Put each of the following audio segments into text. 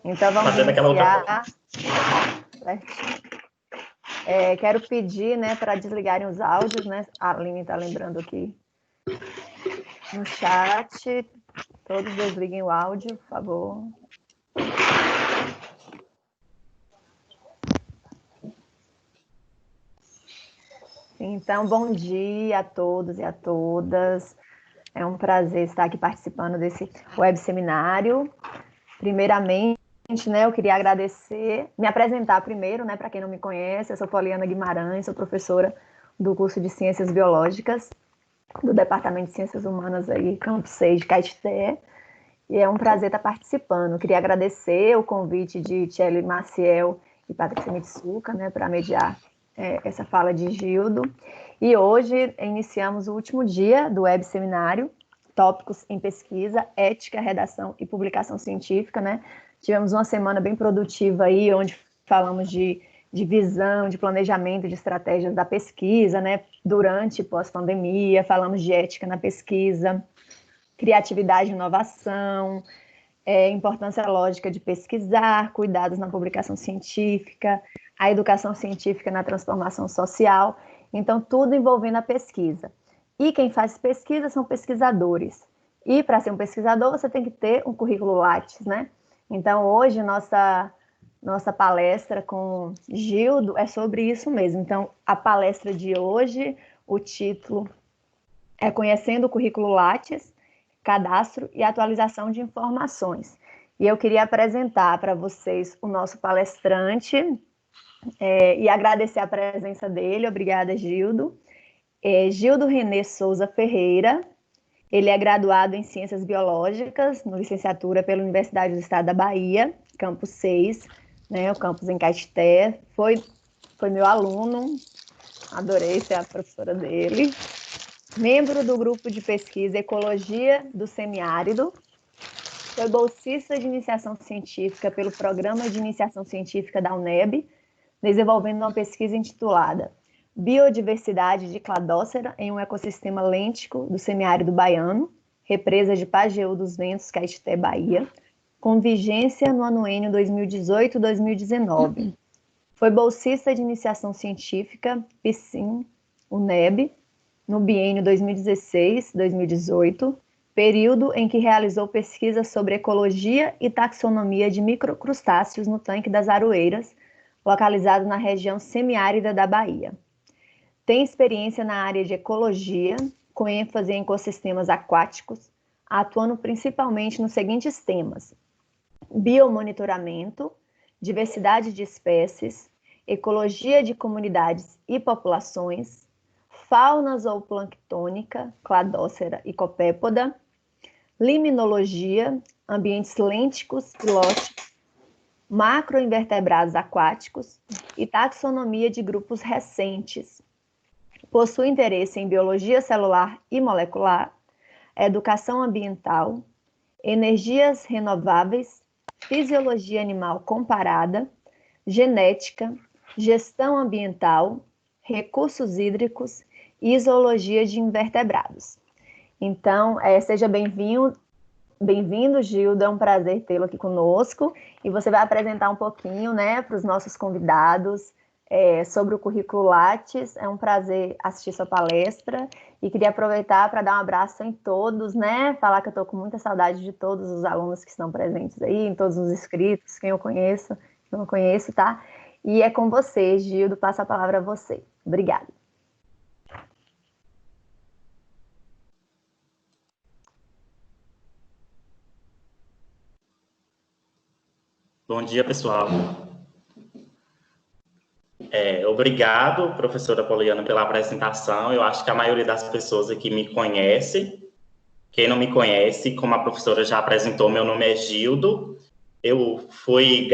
Então, vamos iniciar. Quero pedir, né, para desligarem os áudios, né? A Aline está lembrando aqui no chat. Todos desliguem o áudio, por favor. Então, bom dia a todos e a todas. É um prazer estar aqui participando desse web seminário. Primeiramente, né, eu queria agradecer, me apresentar primeiro, né, para quem não me conhece, eu sou Poliana Guimarães, sou professora do curso de Ciências Biológicas, do Departamento de Ciências Humanas aí, Campus 6 de Caetité, e é um prazer estar participando. Eu queria agradecer o convite de Tchely Maciel e Patrícia Mitsuka, né, para mediar essa fala de Gildo. E hoje iniciamos o último dia do web seminário, Tópicos em Pesquisa, Ética, Redação e Publicação Científica, né? Tivemos uma semana bem produtiva aí, onde falamos de visão, de planejamento, de estratégias da pesquisa, né? Durante e pós-pandemia, falamos de ética na pesquisa, criatividade e inovação, importância lógica de pesquisar, cuidados na publicação científica, a educação científica na transformação social. Então, tudo envolvendo a pesquisa. E quem faz pesquisa são pesquisadores. E para ser um pesquisador, você tem que ter um currículo Lattes, né? Então, hoje, nossa palestra com Gildo é sobre isso mesmo. Então, a palestra de hoje, o título é Conhecendo o Currículo Lattes, Cadastro e Atualização de Informações. E eu queria apresentar para vocês o nosso palestrante e agradecer a presença dele. Obrigada, Gildo. Gildo René Souza Ferreira. Ele é graduado em Ciências Biológicas, no licenciatura pela Universidade do Estado da Bahia, Campus 6, né, o campus em Caetité. Foi meu aluno, adorei ser a professora dele. Membro do grupo de pesquisa Ecologia do Semiárido. Foi bolsista de iniciação científica pelo Programa de Iniciação Científica da UNEB, desenvolvendo uma pesquisa intitulada Biodiversidade de Cladócera em um ecossistema lêntico do semiárido baiano, represa de Pajeú dos Ventos, Caetité, Bahia, com vigência no anuênio 2018-2019. Foi bolsista de iniciação científica, PICIN, UNEB, no biênio 2016-2018, período em que realizou pesquisa sobre ecologia e taxonomia de microcrustáceos no tanque das Aroeiras, localizado na região semiárida da Bahia. Tem experiência na área de ecologia, com ênfase em ecossistemas aquáticos, atuando principalmente nos seguintes temas: biomonitoramento, diversidade de espécies, ecologia de comunidades e populações, fauna zooplanctônica, cladócera e copépoda, liminologia, ambientes lênticos e lóticos, macroinvertebrados aquáticos e taxonomia de grupos recentes. Possui interesse em biologia celular e molecular, educação ambiental, energias renováveis, fisiologia animal comparada, genética, gestão ambiental, recursos hídricos e zoologia de invertebrados. Então, seja bem-vindo, Gildo, é um prazer tê-lo aqui conosco, e você vai apresentar um pouquinho, né, para os nossos convidados sobre o currículo Lattes. É um prazer assistir sua palestra, e queria aproveitar para dar um abraço em todos, né, falar que eu estou com muita saudade de todos os alunos que estão presentes aí, em todos os inscritos, quem eu conheço, quem eu não conheço, tá? E é com você, Gildo, passo a palavra a você. Obrigada. Bom dia, pessoal. Obrigado, professora Poliana, pela apresentação. Eu acho que a maioria das pessoas aqui me conhece. Quem não me conhece, como a professora já apresentou, meu nome é Gildo. Eu fui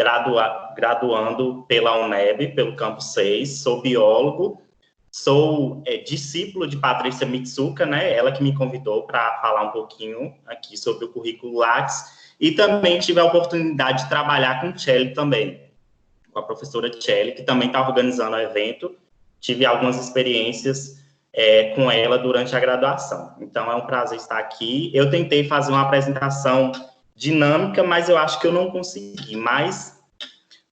graduando pela UNEB, pelo Campus 6, sou biólogo, sou discípulo de Patrícia Mitsuka, né? Ela que me convidou para falar um pouquinho aqui sobre o currículo Lattes, e também tive a oportunidade de trabalhar com Tchely também, com a professora Tchely, que também está organizando o evento. Tive algumas experiências com ela durante a graduação. Então, é um prazer estar aqui. Eu tentei fazer uma apresentação dinâmica, mas eu acho que eu não consegui, mas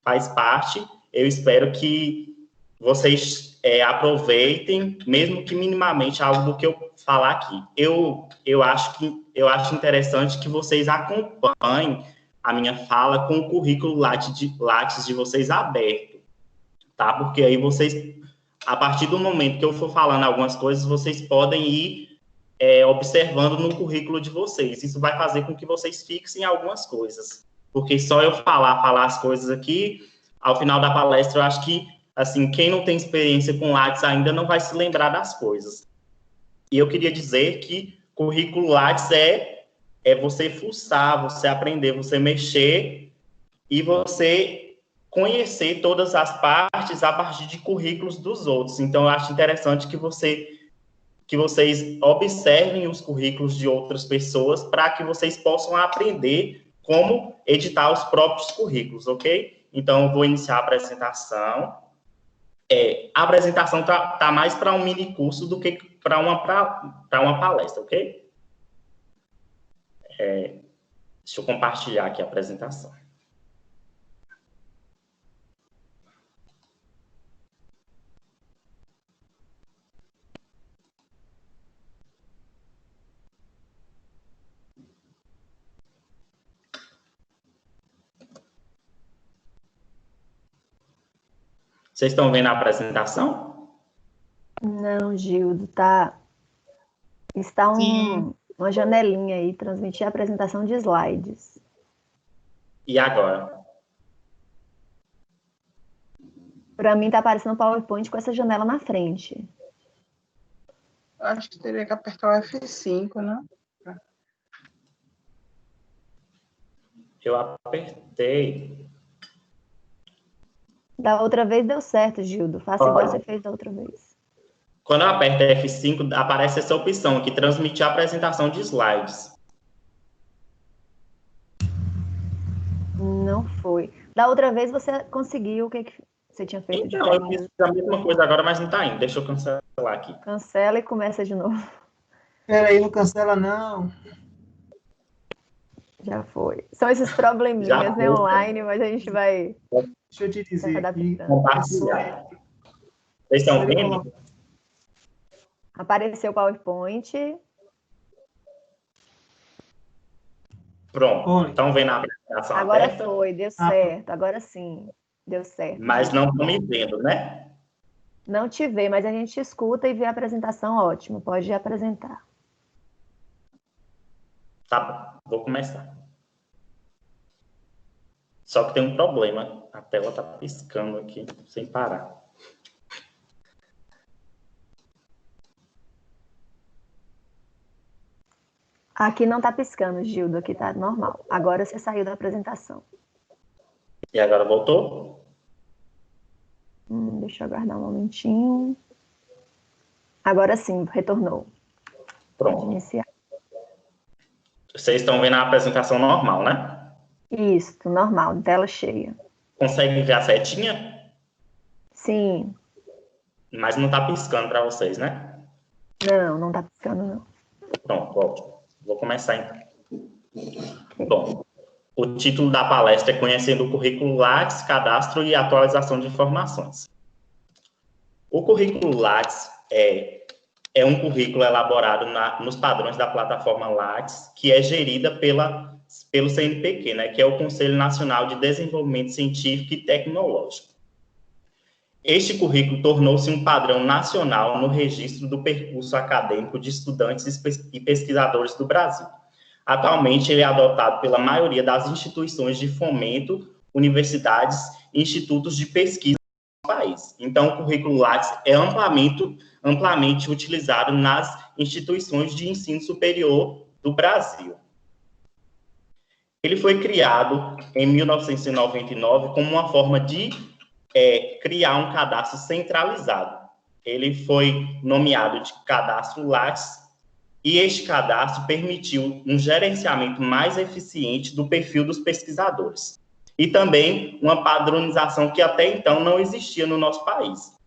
faz parte. Eu espero que vocês aproveitem, mesmo que minimamente, algo do que eu falar aqui. Eu acho interessante que vocês acompanhem a minha fala com o currículo Lattes de vocês aberto, tá? Porque aí vocês, a partir do momento que eu for falando algumas coisas, vocês podem ir observando no currículo de vocês. Isso vai fazer com que vocês fixem algumas coisas. Porque só eu falar as coisas aqui, ao final da palestra, eu acho que, assim, quem não tem experiência com Lattes ainda não vai se lembrar das coisas. E eu queria dizer que currículo Lattes é você fuçar, você aprender, você mexer e você conhecer todas as partes a partir de currículos dos outros. Então, eu acho interessante que vocês observem os currículos de outras pessoas para que vocês possam aprender como editar os próprios currículos, ok? Então, eu vou iniciar a apresentação. A apresentação tá mais para um mini curso do que para uma palestra, ok? Deixa eu compartilhar aqui a apresentação. Vocês estão vendo a apresentação? Não, Gildo, está uma janelinha aí, transmitir a apresentação de slides. E agora? Para mim, está aparecendo um PowerPoint com essa janela na frente. Acho que teria que apertar o F5, né? Eu apertei. Da outra vez deu certo, Gildo. Faça igual você fez da outra vez. Quando eu aperto F5, aparece essa opção aqui, transmitir a apresentação de slides. Não foi. Da outra vez você conseguiu o que você tinha feito? Então, eu fiz a mesma coisa agora, mas não está indo. Deixa eu cancelar aqui. Cancela e começa de novo. Peraí, não cancela não. Já foi. São esses probleminhas, né, online, mas a gente vai... Deixa eu te dizer aqui. Compartilhar. Vocês estão vendo? Apareceu o PowerPoint. Pronto. Estão vendo a apresentação agora aberta? Foi, deu certo. Agora sim, deu certo. Mas não estão me vendo, né? Não te vê, mas a gente escuta e vê a apresentação, ótimo. Pode apresentar. Tá bom, vou começar. Só que tem um problema. A tela está piscando aqui, sem parar. Aqui não está piscando, Gildo. Aqui está normal. Agora você saiu da apresentação. E agora voltou? Deixa eu aguardar um momentinho. Agora sim, retornou. Pronto. Pode iniciar. Vocês estão vendo a apresentação normal, né? Isso, normal, tela cheia. Conseguem ver a setinha? Sim. Mas não está piscando para vocês, né? Não está piscando, não. Pronto, ótimo. Vou começar, então. Okay. Bom, o título da palestra é Conhecendo o Currículo Lattes, Cadastro e Atualização de Informações. O currículo Lattes é um currículo elaborado nos padrões da plataforma Lattes, que é gerida pelo CNPq, né, que é o Conselho Nacional de Desenvolvimento Científico e Tecnológico. Este currículo tornou-se um padrão nacional no registro do percurso acadêmico de estudantes e pesquisadores do Brasil. Atualmente, ele é adotado pela maioria das instituições de fomento, universidades e institutos de pesquisa do país. Então, o currículo Lattes é amplamente utilizado nas instituições de ensino superior do Brasil. Ele foi criado em 1999 como uma forma de criar um cadastro centralizado. Ele foi nomeado de Cadastro Lattes e este cadastro permitiu um gerenciamento mais eficiente do perfil dos pesquisadores e também uma padronização que até então não existia no nosso país.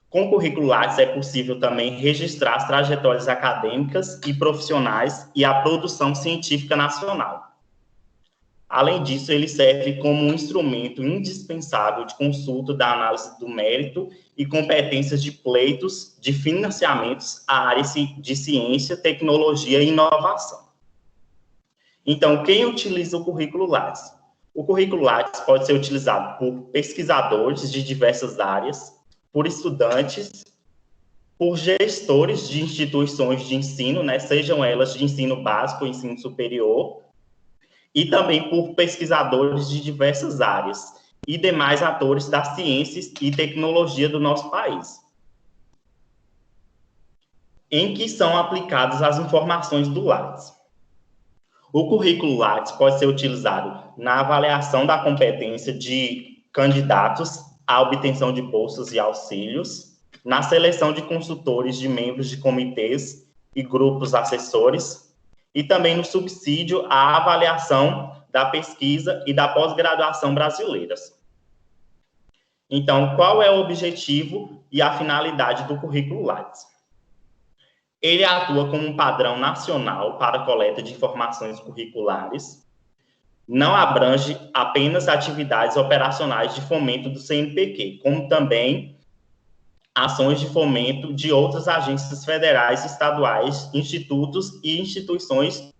Com o currículo Lattes é possível também registrar as trajetórias acadêmicas e profissionais e a produção científica nacional. Além disso, ele serve como um instrumento indispensável de consulta da análise do mérito e competências de pleitos de financiamentos à área de ciência, tecnologia e inovação. Então, quem utiliza o currículo Lattes? O currículo Lattes pode ser utilizado por pesquisadores de diversas áreas, por estudantes, por gestores de instituições de ensino, né, sejam elas de ensino básico ou ensino superior, e também por pesquisadores de diversas áreas e demais atores das ciências e tecnologia do nosso país, em que são aplicadas as informações do Lattes. O currículo Lattes pode ser utilizado na avaliação da competência de candidatos à obtenção de bolsas e auxílios, na seleção de consultores de membros de comitês e grupos assessores, e também no subsídio à avaliação da pesquisa e da pós-graduação brasileiras. Então, qual é o objetivo e a finalidade do currículo Lattes? Ele atua como um padrão nacional para a coleta de informações curriculares, não abrange apenas atividades operacionais de fomento do CNPq, como também ações de fomento de outras agências federais, estaduais, institutos e instituições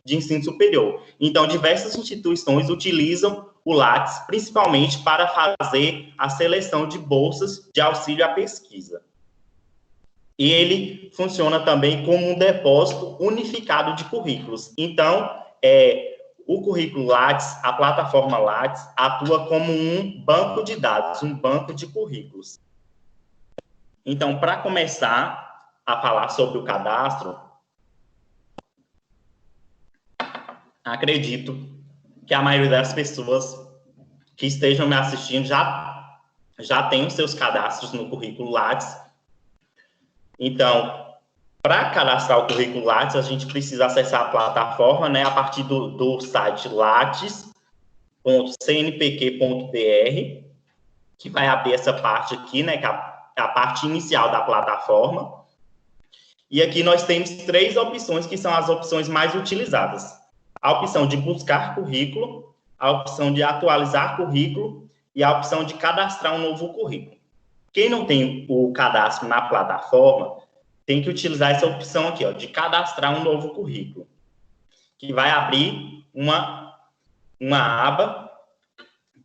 de ensino superior. Então, diversas instituições utilizam o Lattes principalmente para fazer a seleção de bolsas de auxílio à pesquisa. E ele funciona também como um depósito unificado de currículos. Então, o currículo Lattes, a plataforma Lattes, atua como um banco de dados, um banco de currículos. Então, para começar a falar sobre o cadastro, acredito que a maioria das pessoas que estejam me assistindo já tem os seus cadastros no currículo Lattes. Então, para cadastrar o currículo Lattes, a gente precisa acessar a plataforma, né, a partir do site lattes.cnpq.br, que vai abrir essa parte aqui, né, que é a parte inicial da plataforma. E aqui nós temos 3 opções que são as opções mais utilizadas. A opção de buscar currículo, a opção de atualizar currículo e a opção de cadastrar um novo currículo. Quem não tem o cadastro na plataforma, tem que utilizar essa opção aqui, ó, de cadastrar um novo currículo, que vai abrir uma aba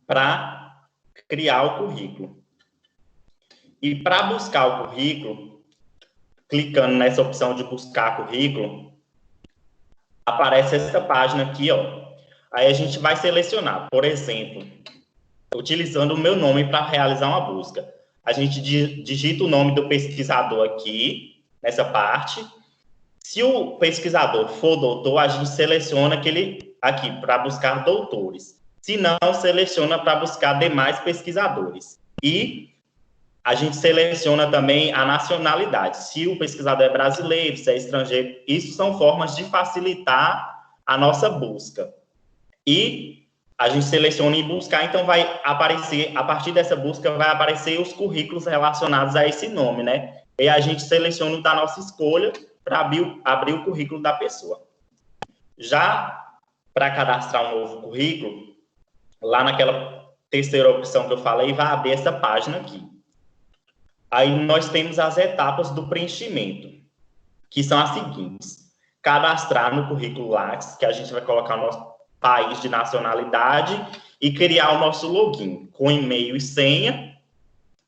para criar o currículo. E para buscar o currículo, clicando nessa opção de buscar currículo, aparece essa página aqui, ó. Aí a gente vai selecionar, por exemplo, utilizando o meu nome para realizar uma busca. A gente digita o nome do pesquisador aqui, nessa parte. Se o pesquisador for doutor, a gente seleciona aquele aqui para buscar doutores. Se não, seleciona para buscar demais pesquisadores. E a gente seleciona também a nacionalidade. Se o pesquisador é brasileiro, se é estrangeiro, isso são formas de facilitar a nossa busca. E a gente seleciona em buscar, então vai aparecer, a partir dessa busca, vai aparecer os currículos relacionados a esse nome, né? E a gente seleciona o da nossa escolha para abrir o currículo da pessoa. Já para cadastrar um novo currículo, lá naquela terceira opção que eu falei, vai abrir essa página aqui. Aí nós temos as etapas do preenchimento, que são as seguintes. Cadastrar no currículo Lattes, que a gente vai colocar o nosso país de nacionalidade e criar o nosso login com e-mail e senha,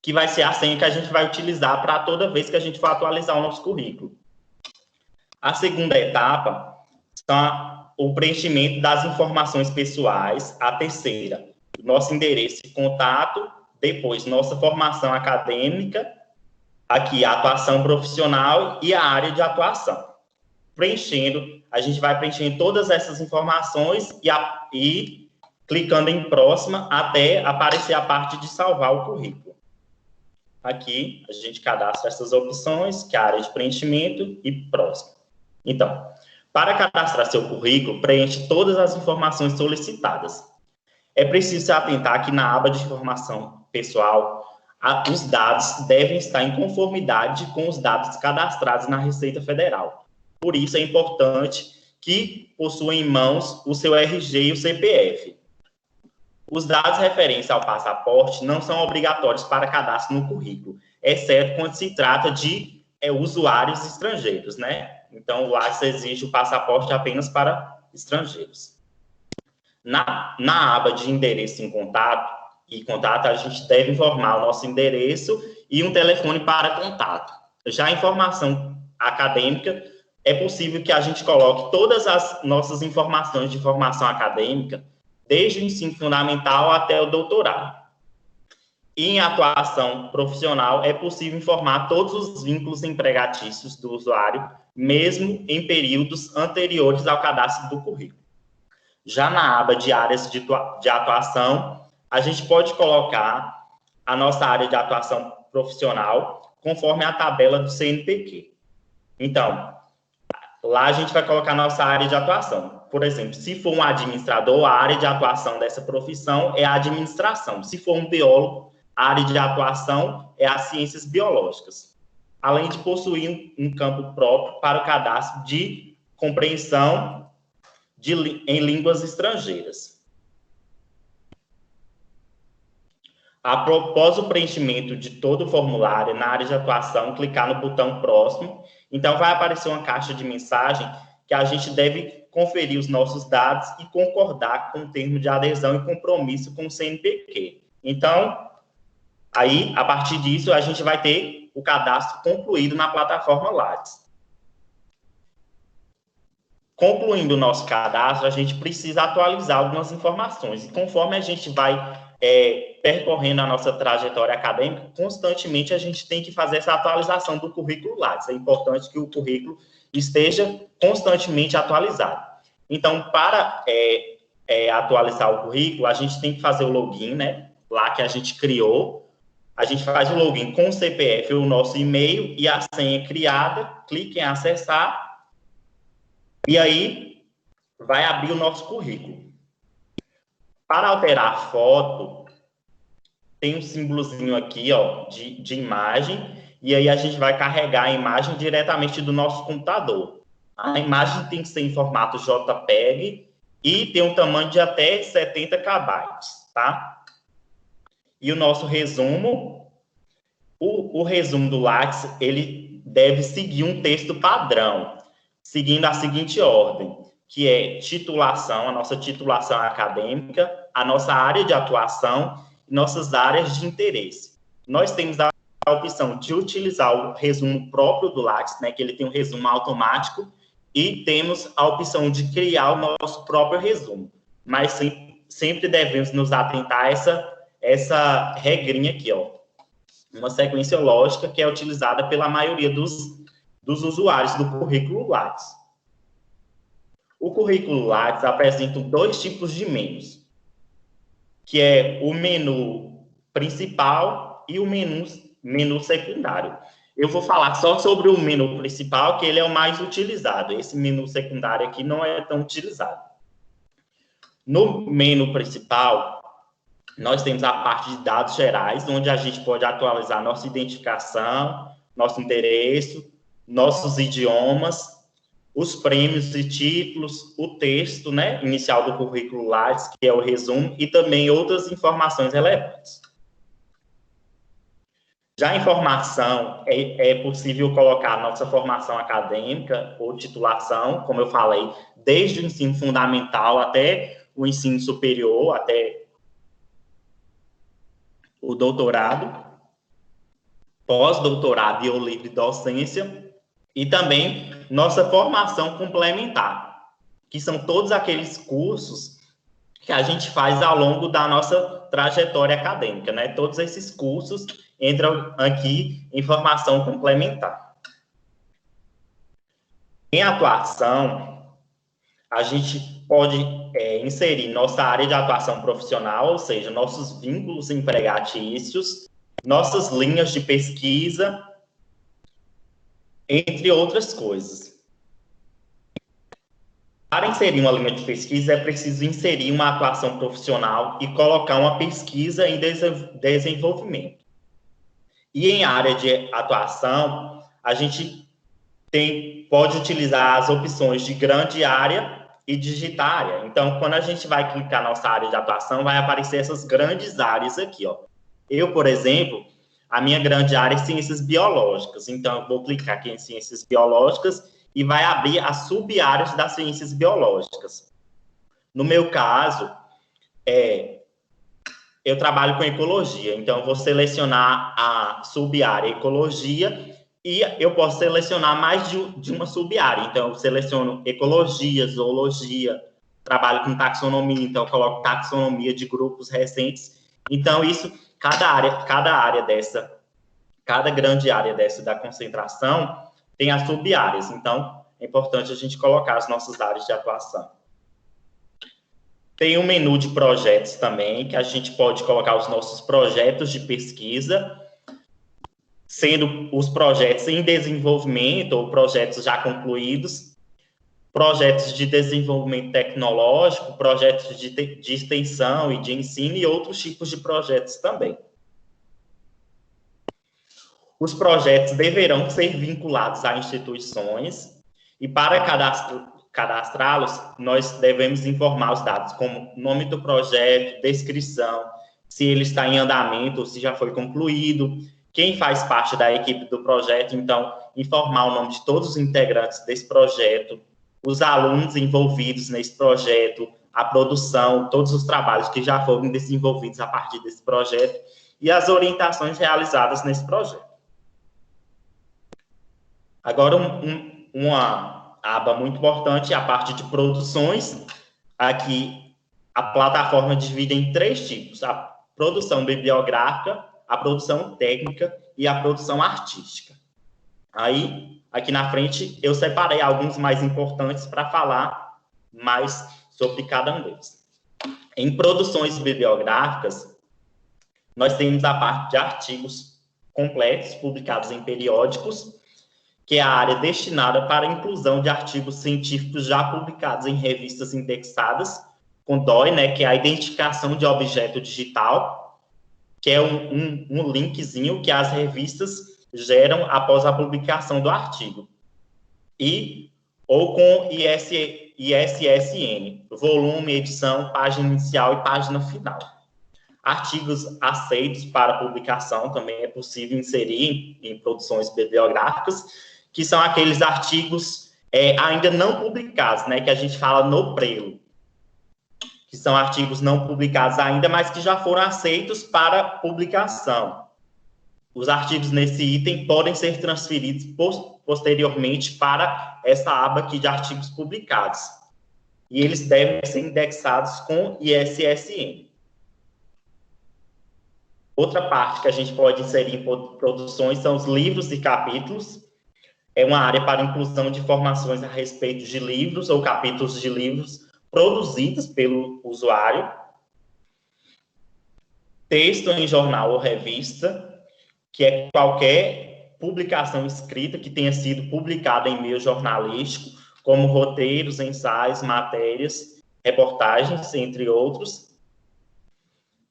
que vai ser a senha que a gente vai utilizar para toda vez que a gente for atualizar o nosso currículo. A segunda etapa são o preenchimento das informações pessoais. A terceira, nosso endereço e contato. Depois, nossa formação acadêmica, aqui a atuação profissional e a área de atuação. Preenchendo, a gente vai preenchendo todas essas informações e clicando em próxima até aparecer a parte de salvar o currículo. Aqui, a gente cadastra essas opções, que é a área de preenchimento e próximo. Então, para cadastrar seu currículo, preenche todas as informações solicitadas. É preciso se atentar que na aba de informação pessoal, os dados devem estar em conformidade com os dados cadastrados na Receita Federal. Por isso, é importante que possuem em mãos o seu RG e o CPF. Os dados referentes ao passaporte não são obrigatórios para cadastro no currículo, exceto quando se trata de usuários estrangeiros, né? Então, o Lattes exige o passaporte apenas para estrangeiros. Na aba de endereço em contato, a gente deve informar o nosso endereço e um telefone para contato. Já a informação acadêmica, é possível que a gente coloque todas as nossas informações de formação acadêmica, desde o ensino fundamental até o doutorado. E em atuação profissional, é possível informar todos os vínculos empregatícios do usuário, mesmo em períodos anteriores ao cadastro do currículo. Já na aba de áreas de atuação, a gente pode colocar a nossa área de atuação profissional conforme a tabela do CNPq. Então, lá a gente vai colocar a nossa área de atuação. Por exemplo, se for um administrador, a área de atuação dessa profissão é a administração. Se for um biólogo, a área de atuação é as ciências biológicas. Além de possuir um campo próprio para o cadastro de compreensão em línguas estrangeiras. Após o preenchimento de todo o formulário, na área de atuação, clicar no botão próximo. Então, vai aparecer uma caixa de mensagem que a gente deve conferir os nossos dados e concordar com o termo de adesão e compromisso com o CNPq. Então, aí, a partir disso, a gente vai ter o cadastro concluído na plataforma Lattes. Concluindo o nosso cadastro, a gente precisa atualizar algumas informações. E conforme a gente vai percorrendo a nossa trajetória acadêmica, constantemente a gente tem que fazer essa atualização do currículo Lattes. É importante que o currículo esteja constantemente atualizado. Então, para atualizar o currículo, a gente tem que fazer o login, né? Lá que a gente criou. A gente faz o login com o CPF, o nosso e-mail e a senha criada, clique em acessar, e aí vai abrir o nosso currículo. Para alterar a foto, tem um símbolozinho aqui, ó, de imagem, e aí a gente vai carregar a imagem diretamente do nosso computador. A imagem tem que ser em formato JPEG e tem um tamanho de até 70 KB, tá? E o nosso resumo, o resumo do Lattes, ele deve seguir um texto padrão, seguindo a seguinte ordem, que é titulação, a nossa titulação acadêmica, a nossa área de atuação e nossas áreas de interesse. Nós temos a opção de utilizar o resumo próprio do Lattes, né, que ele tem um resumo automático, e temos a opção de criar o nosso próprio resumo. Mas sempre devemos nos atentar a essa regrinha aqui, ó. Uma sequência lógica que é utilizada pela maioria dos usuários do currículo Lattes. O currículo Lattes apresenta dois tipos de menus, que é o menu principal e o menu secundário. Eu vou falar só sobre o menu principal, que ele é o mais utilizado. Esse menu secundário aqui não é tão utilizado. No menu principal, nós temos a parte de dados gerais, onde a gente pode atualizar nossa identificação, nosso endereço, nossos idiomas, os prêmios e títulos, o texto, né, inicial do currículo Lattes, que é o resumo, e também outras informações relevantes. Já a informação, é possível colocar nossa formação acadêmica ou titulação, como eu falei, desde o ensino fundamental até o ensino superior, até o doutorado, pós-doutorado e ou livre docência, e também nossa formação complementar, que são todos aqueles cursos que a gente faz ao longo da nossa trajetória acadêmica, né? Todos esses cursos entram aqui em formação complementar. Em atuação, a gente pode inserir nossa área de atuação profissional, ou seja, nossos vínculos empregatícios, nossas linhas de pesquisa, entre outras coisas. Para inserir uma linha de pesquisa, é preciso inserir uma atuação profissional e colocar uma pesquisa em desenvolvimento. E em área de atuação, a gente pode utilizar as opções de grande área e digitar área. Então, quando a gente vai clicar na nossa área de atuação, vai aparecer essas grandes áreas aqui, ó. Eu, por exemplo, a minha grande área é ciências biológicas. Então, eu vou clicar aqui em ciências biológicas e vai abrir as sub-áreas das ciências biológicas. No meu caso, eu trabalho com ecologia. Então, eu vou selecionar a sub-área ecologia e eu posso selecionar mais de uma sub-área. Então, eu seleciono ecologia, zoologia, trabalho com taxonomia, então eu coloco taxonomia de grupos recentes. Então, isso, cada grande área dessa da concentração tem as sub-áreas. Então, é importante a gente colocar as nossas áreas de atuação. Tem um menu de projetos também, que a gente pode colocar os nossos projetos de pesquisa, sendo os projetos em desenvolvimento ou projetos já concluídos, projetos de desenvolvimento tecnológico, projetos de extensão e de ensino e outros tipos de projetos também. Os projetos deverão ser vinculados a instituições e para cadastrá-los, nós devemos informar os dados como nome do projeto, descrição, se ele está em andamento ou se já foi concluído, quem faz parte da equipe do projeto, então, informar o nome de todos os integrantes desse projeto, os alunos envolvidos nesse projeto, a produção, todos os trabalhos que já foram desenvolvidos a partir desse projeto e as orientações realizadas nesse projeto. Agora, uma aba muito importante é a parte de produções. Aqui, a plataforma divide em 3 tipos: a produção bibliográfica, a produção técnica e a produção artística. Aí, aqui na frente, eu separei alguns mais importantes para falar mais sobre cada um deles. Em produções bibliográficas, nós temos a parte de artigos completos, publicados em periódicos, que é a área destinada para a inclusão de artigos científicos já publicados em revistas indexadas, com DOI, né, que é a identificação de objeto digital, que é um linkzinho que as revistas geram após a publicação do artigo. Ou com ISSN, volume, edição, página inicial e página final. Artigos aceitos para publicação também é possível inserir em produções bibliográficas, que são aqueles artigos ainda não publicados, né, que a gente fala no prelo, que são artigos não publicados ainda, mas que já foram aceitos para publicação. Os artigos nesse item podem ser transferidos posteriormente para essa aba aqui de artigos publicados. E eles devem ser indexados com ISSN. Outra parte que a gente pode inserir em produções são os livros e capítulos. É uma área para inclusão de informações a respeito de livros ou capítulos de livros produzidos pelo usuário. Texto em jornal ou revista, que é qualquer publicação escrita que tenha sido publicada em meio jornalístico, como roteiros, ensaios, matérias, reportagens, entre outros.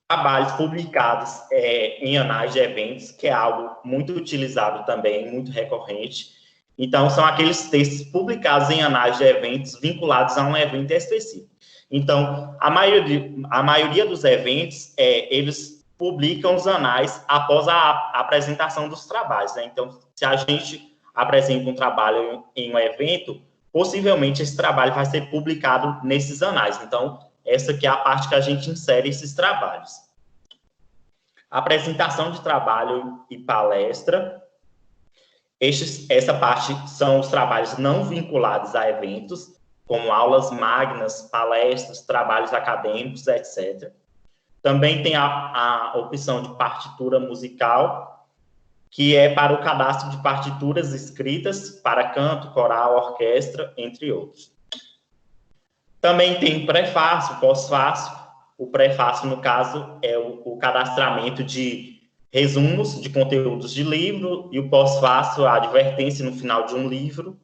Trabalhos publicados em anais de eventos, que é algo muito utilizado também, muito recorrente. Então, são aqueles textos publicados em anais de eventos vinculados a um evento específico. Então, a maioria dos eventos, eles publicam os anais após a apresentação dos trabalhos, né? Então, se a gente apresenta um trabalho em um evento, possivelmente esse trabalho vai ser publicado nesses anais. Então, essa aqui é a parte que a gente insere esses trabalhos. Apresentação de trabalho e palestra. Essa parte são os trabalhos não vinculados a eventos, como aulas magnas, palestras, trabalhos acadêmicos, etc. Também tem a opção de partitura musical, que é para o cadastro de partituras escritas para canto, coral, orquestra, entre outros. Também tem prefácio, pós-fácio. O prefácio, no caso, é o cadastramento de resumos de conteúdos de livro, e o pós-fácio, a advertência no final de um livro.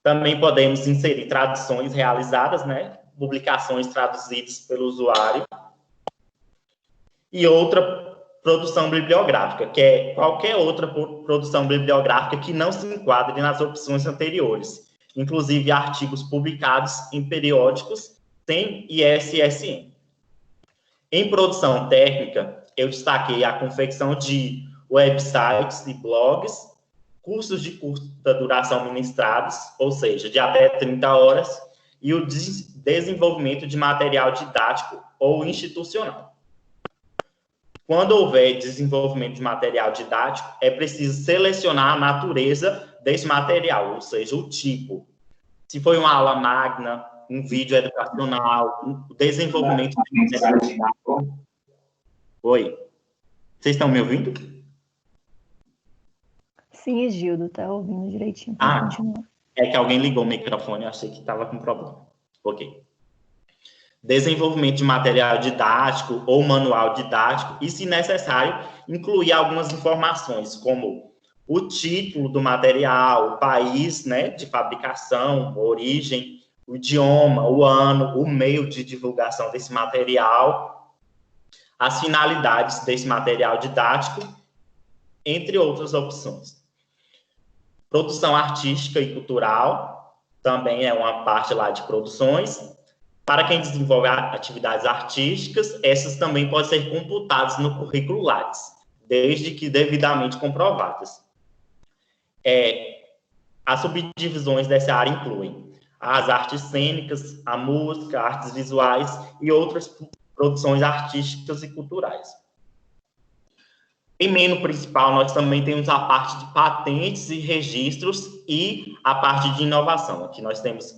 Também podemos inserir traduções realizadas, né? Publicações traduzidas pelo usuário. E outra produção bibliográfica, que é qualquer outra produção bibliográfica que não se enquadre nas opções anteriores, inclusive artigos publicados em periódicos sem ISSN. Em produção técnica, eu destaquei a confecção de websites e blogs, cursos de curta duração ministrados, ou seja, de até 30 horas, e o desenvolvimento de material didático ou institucional. Quando houver desenvolvimento de material didático, é preciso selecionar a natureza desse material, ou seja, o tipo. Se foi uma aula magna, um vídeo educacional, um desenvolvimento de material didático. Oi, vocês estão me ouvindo? Sim, Gildo, tá ouvindo direitinho. Pode continuar. É que alguém ligou o microfone, eu achei que estava com problema. Ok. Desenvolvimento de material didático ou manual didático e, se necessário, incluir algumas informações, como o título do material, o país, né, de fabricação, origem, o idioma, o ano, o meio de divulgação desse material, as finalidades desse material didático, entre outras opções. Produção artística e cultural, também é uma parte lá de produções. Para quem desenvolve atividades artísticas, essas também podem ser computadas no currículo Lattes, desde que devidamente comprovadas. As subdivisões dessa área incluem as artes cênicas, a música, artes visuais e outras produções artísticas e culturais. Em menu principal, nós também temos a parte de patentes e registros e a parte de inovação. Aqui nós temos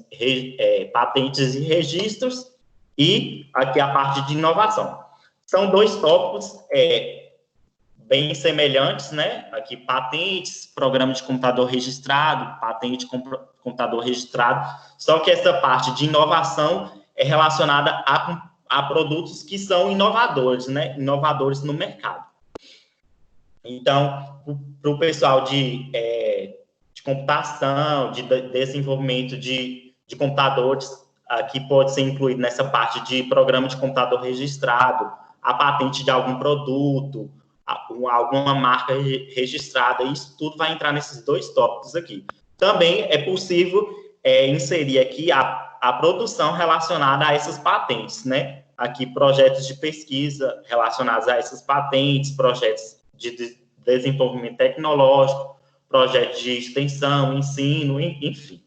patentes e registros e aqui a parte de inovação. São dois tópicos bem semelhantes, né? Aqui patentes, programa de computador registrado, patente de computador registrado, só que essa parte de inovação é relacionada a produtos que são inovadores, né? Inovadores no mercado. Então, para o pessoal de computação, de desenvolvimento de computadores, aqui pode ser incluído nessa parte de programa de computador registrado, a patente de algum produto, alguma marca registrada, isso tudo vai entrar nesses dois tópicos aqui. Também é possível inserir aqui a produção relacionada a essas patentes, né? Aqui, projetos de pesquisa relacionados a essas patentes, projetos de desenvolvimento tecnológico, projetos de extensão, ensino, enfim.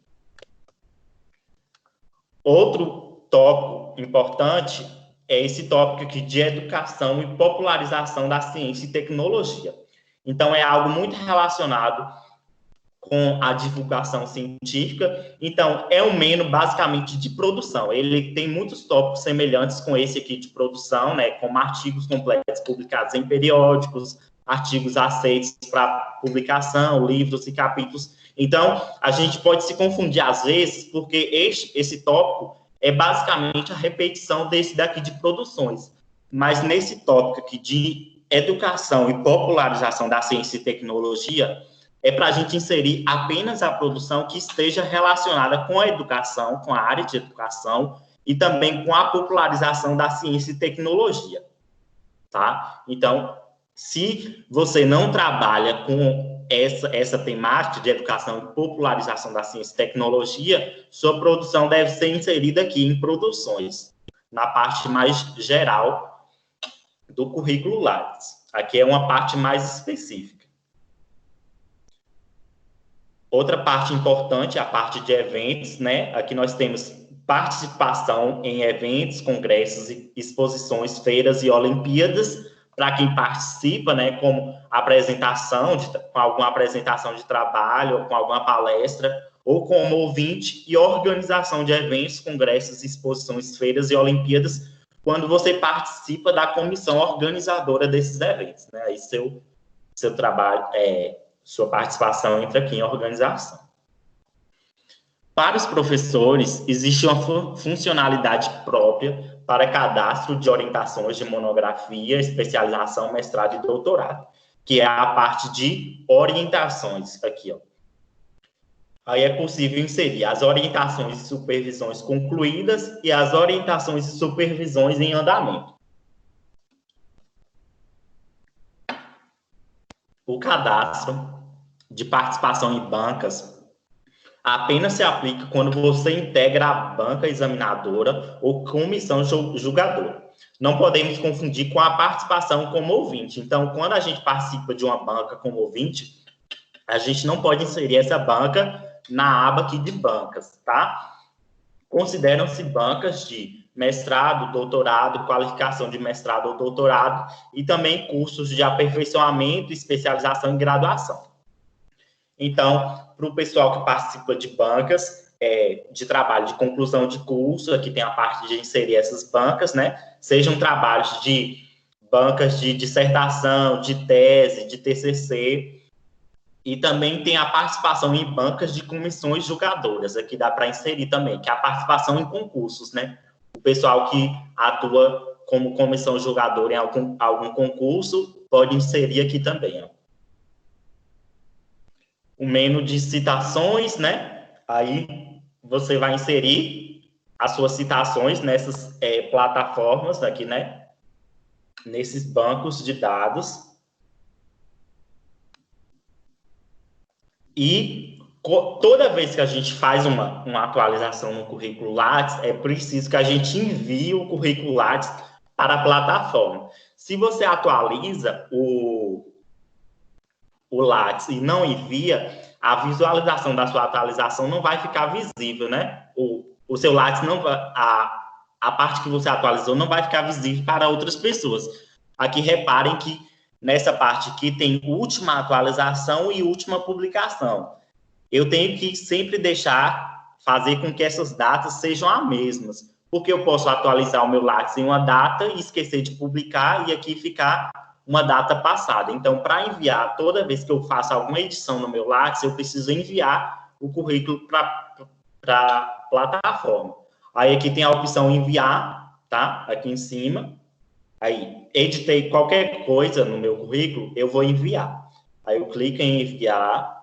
Outro tópico importante é esse tópico aqui de educação e popularização da ciência e tecnologia. Então, é algo muito relacionado com a divulgação científica. Então, é um menu basicamente de produção. Ele tem muitos tópicos semelhantes com esse aqui de produção, né, como artigos completos publicados em periódicos, artigos aceitos para publicação, livros e capítulos. Então, a gente pode se confundir às vezes, porque esse tópico é basicamente a repetição desse daqui de produções. Mas nesse tópico aqui de educação e popularização da ciência e tecnologia, é para a gente inserir apenas a produção que esteja relacionada com a educação, com a área de educação, e também com a popularização da ciência e tecnologia, tá? Então, se você não trabalha com essa temática de educação e popularização da ciência e tecnologia, sua produção deve ser inserida aqui em produções, na parte mais geral do currículo Lattes. Aqui é uma parte mais específica. Outra parte importante é a parte de eventos, né? Aqui nós temos participação em eventos, congressos, exposições, feiras e Olimpíadas, para quem participa, né, como apresentação, com alguma apresentação de trabalho, ou com alguma palestra, ou como ouvinte, e organização de eventos, congressos, exposições, feiras e Olimpíadas, quando você participa da comissão organizadora desses eventos, né? Aí seu trabalho, sua participação entra aqui em organização. Para os professores, existe uma funcionalidade própria para cadastro de orientações de monografia, especialização, mestrado e doutorado, que é a parte de orientações aqui, ó. Aí é possível inserir as orientações e supervisões concluídas e as orientações e supervisões em andamento. o cadastro de participação em bancas apenas se aplica quando você integra a banca examinadora ou comissão julgadora. Não podemos confundir com a participação como ouvinte. Então, quando a gente participa de uma banca como ouvinte, a gente não pode inserir essa banca na aba aqui de bancas, tá? Consideram-se bancas de mestrado, doutorado, qualificação de mestrado ou doutorado e também cursos de aperfeiçoamento, especialização e graduação. Então, para o pessoal que participa de bancas de trabalho de conclusão de curso, aqui tem a parte de inserir essas bancas, né? Sejam trabalhos de bancas de dissertação, de tese, de TCC, e também tem a participação em bancas de comissões julgadoras, aqui dá para inserir também, que é a participação em concursos, né? O pessoal que atua como comissão julgadora em algum concurso pode inserir aqui também, ó. O menu de citações, né? Aí você vai inserir as suas citações nessas plataformas aqui, né? Nesses bancos de dados. E toda vez que a gente faz uma atualização no currículo Lattes, é preciso que a gente envie o currículo Lattes para a plataforma. Se você atualiza o Lattes e não envia, a visualização da sua atualização não vai ficar visível, né? O seu Lattes não vai, a parte que você atualizou não vai ficar visível para outras pessoas. Aqui reparem que nessa parte aqui tem última atualização e última publicação. Eu tenho que sempre fazer com que essas datas sejam as mesmas, porque eu posso atualizar o meu Lattes em uma data e esquecer de publicar e aqui ficar uma data passada. Então, para enviar, toda vez que eu faço alguma edição no meu Lattes, eu preciso enviar o currículo para a plataforma. Aí aqui tem a opção enviar, tá? Aqui em cima. Aí, editei qualquer coisa no meu currículo, eu vou enviar. Aí eu clico em enviar,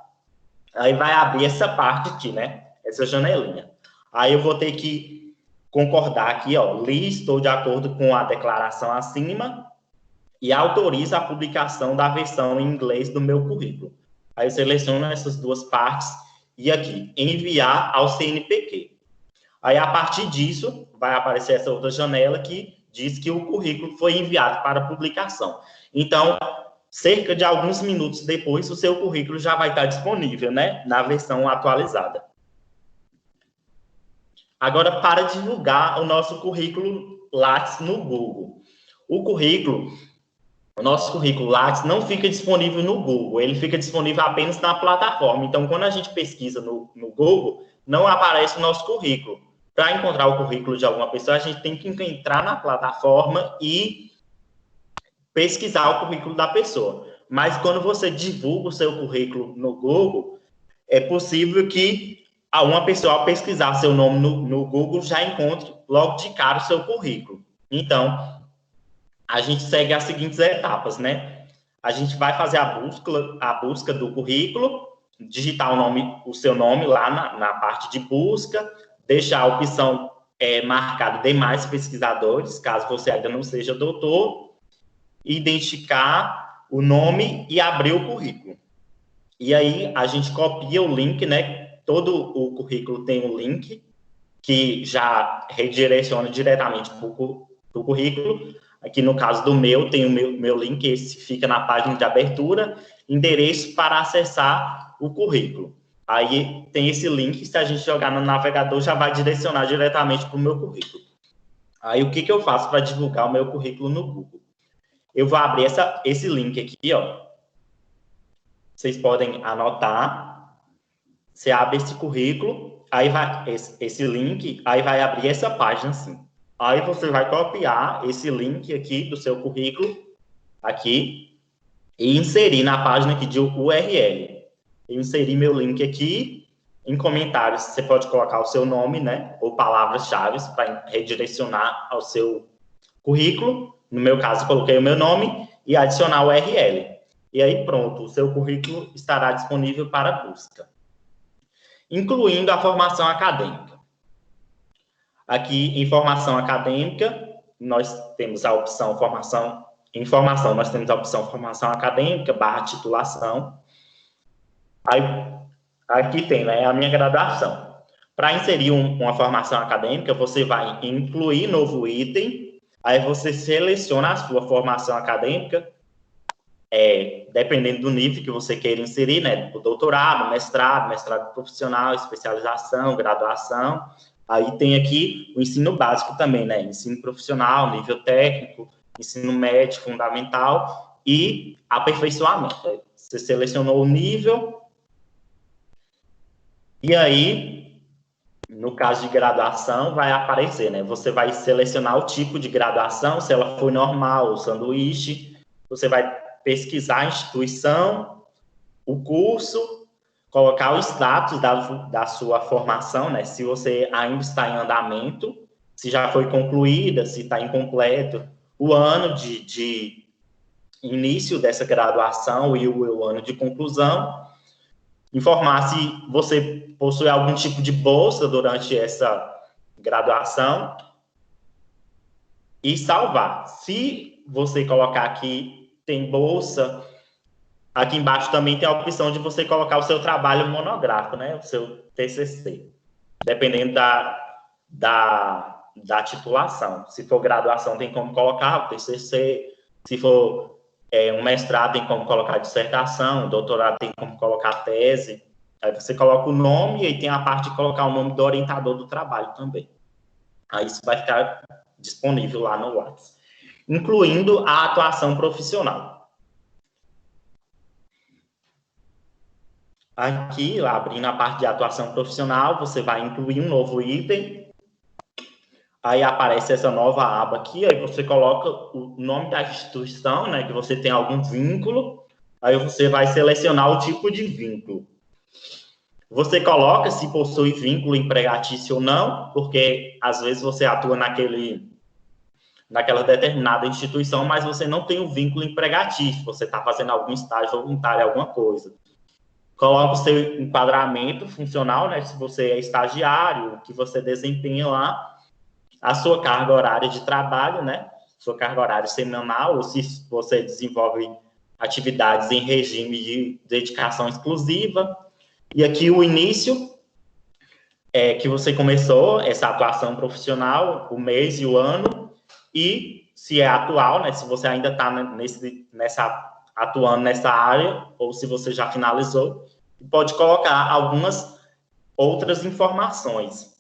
aí vai abrir essa parte aqui, né? Essa janelinha. Aí eu vou ter que concordar aqui, ó, li, estou de acordo com a declaração acima e autorizo a publicação da versão em inglês do meu currículo. Aí eu seleciono essas duas partes e aqui, enviar ao CNPq. Aí, a partir disso, vai aparecer essa outra janela que diz que o currículo foi enviado para publicação. Então, cerca de alguns minutos depois, o seu currículo já vai estar disponível, né, na versão atualizada. Agora, para divulgar o nosso currículo Lattes no Google. O nosso currículo Lattes não fica disponível no Google, ele fica disponível apenas na plataforma. Então, quando a gente pesquisa no Google, não aparece o nosso currículo. Para encontrar o currículo de alguma pessoa, a gente tem que entrar na plataforma e pesquisar o currículo da pessoa. Mas quando você divulga o seu currículo no Google, é possível que uma pessoa, ao pesquisar seu nome no Google, já encontre logo de cara o seu currículo. Então, a gente segue as seguintes etapas, né? A gente vai fazer a busca do currículo, digitar o seu nome lá na parte de busca, deixar a opção marcada demais pesquisadores, caso você ainda não seja doutor, identificar o nome e abrir o currículo. E aí, a gente copia o link, né? Todo o currículo tem um link que já redireciona diretamente para o currículo. Aqui, no caso do meu, tem o meu link, esse fica na página de abertura, endereço para acessar o currículo. Aí tem esse link, se a gente jogar no navegador, já vai direcionar diretamente para o meu currículo. Aí o que eu faço para divulgar o meu currículo no Google? Eu vou abrir esse link aqui, ó. Vocês podem anotar. Você abre esse currículo, aí vai esse link, aí vai abrir essa página assim. Aí você vai copiar esse link aqui do seu currículo, aqui, e inserir na página aqui de URL. Eu inseri meu link aqui, em comentários você pode colocar o seu nome, né, ou palavras-chave para redirecionar ao seu currículo. No meu caso, eu coloquei o meu nome e adicionar o URL. E aí, pronto, o seu currículo estará disponível para busca. Incluindo a formação acadêmica. Aqui, em formação acadêmica, nós temos a opção formação Em formação, nós temos a opção formação acadêmica / titulação. Aí, aqui tem, né, a minha graduação. Para inserir uma formação acadêmica, você vai incluir novo item, aí você seleciona a sua formação acadêmica, dependendo do nível que você queira inserir, né, o doutorado, mestrado profissional, especialização, graduação. Aí tem aqui o ensino básico também, né, ensino profissional, nível técnico, ensino médio, fundamental e aperfeiçoamento. Você selecionou o nível, e aí, no caso de graduação, vai aparecer, né? Você vai selecionar o tipo de graduação, se ela for normal ou sanduíche, você vai pesquisar a instituição, o curso, colocar o status da sua formação, né? Se você ainda está em andamento, se já foi concluída, se está incompleto, o ano de início dessa graduação e o ano de conclusão, informar se você possui algum tipo de bolsa durante essa graduação e salvar. Se você colocar aqui, tem bolsa, aqui embaixo também tem a opção de você colocar o seu trabalho monográfico, né? O seu TCC, dependendo da titulação. Se for graduação, tem como colocar o TCC. Se for um mestrado, tem como colocar dissertação. Doutorado, tem como colocar tese. Aí você coloca o nome e aí tem a parte de colocar o nome do orientador do trabalho também. Aí isso vai ficar disponível lá no WhatsApp, incluindo a atuação profissional. Aqui, lá, abrindo a parte de atuação profissional, você vai incluir um novo item. Aí aparece essa nova aba aqui, aí você coloca o nome da instituição, né, que você tem algum vínculo, aí você vai selecionar o tipo de vínculo. Você coloca se possui vínculo empregatício ou não, porque às vezes você atua naquela determinada instituição, mas você não tem o vínculo empregatício, você está fazendo algum estágio voluntário, alguma coisa. Coloca o seu enquadramento funcional, né, se você é estagiário, o que você desempenha lá, a sua carga horária de trabalho, né, sua carga horária semanal, ou se você desenvolve atividades em regime de dedicação exclusiva. E aqui o início, que você começou essa atuação profissional, o mês e o ano, e se é atual, né, se você ainda está atuando nessa área, ou se você já finalizou, pode colocar algumas outras informações.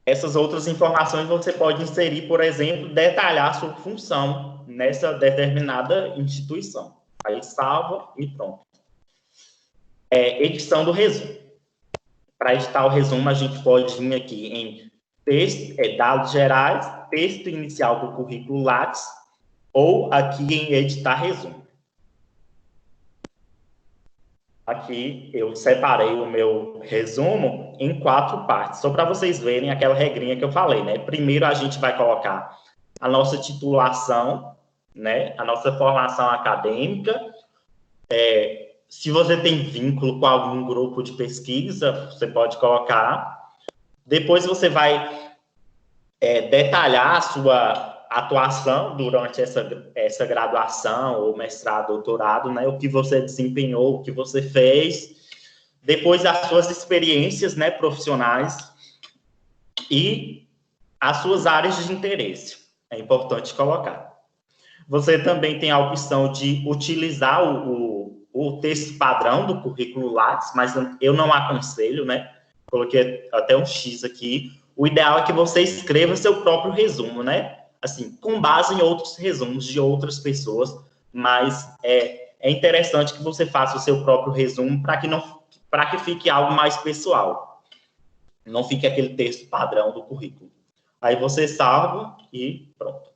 Essas outras informações você pode inserir, por exemplo, detalhar a sua função nessa determinada instituição. Aí salva e pronto. Edição do resumo. Para editar o resumo, a gente pode vir aqui em texto, dados gerais, texto inicial do currículo Lattes, ou aqui em editar resumo. Aqui eu separei o meu resumo em 4 partes, só para vocês verem aquela regrinha que eu falei, né? Primeiro a gente vai colocar a nossa titulação, né? A nossa formação acadêmica. Se você tem vínculo com algum grupo de pesquisa, você pode colocar. Depois você vai detalhar a sua atuação durante essa graduação, ou mestrado, doutorado, né? O que você desempenhou, o que você fez. Depois, as suas experiências, né, profissionais e as suas áreas de interesse. É importante colocar. Você também tem a opção de utilizar o texto padrão do currículo Lattes, mas eu não aconselho, né? Coloquei até um X aqui. O ideal é que você escreva seu próprio resumo, né? Assim, com base em outros resumos de outras pessoas, mas é interessante que você faça o seu próprio resumo para que fique algo mais pessoal. Não fique aquele texto padrão do currículo. Aí você salva e pronto.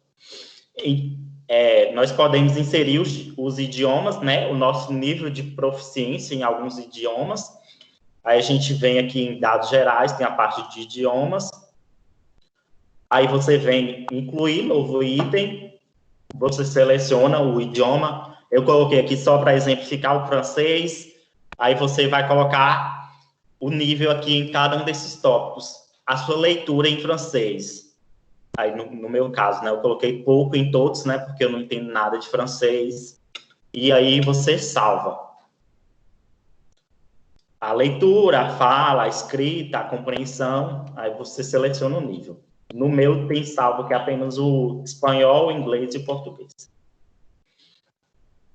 Nós podemos inserir os idiomas, né? O nosso nível de proficiência em alguns idiomas. Aí a gente vem aqui em dados gerais, tem a parte de idiomas. Aí você vem incluir novo item, você seleciona o idioma. Eu coloquei aqui só para exemplificar o francês. Aí você vai colocar o nível aqui em cada um desses tópicos. A sua leitura em francês. Aí, no meu caso, né, eu coloquei pouco em todos, né, porque eu não entendo nada de francês. E aí você salva a leitura, a fala, a escrita, a compreensão, aí você seleciona o nível. No meu tem salvo que é apenas o espanhol, o inglês e o português.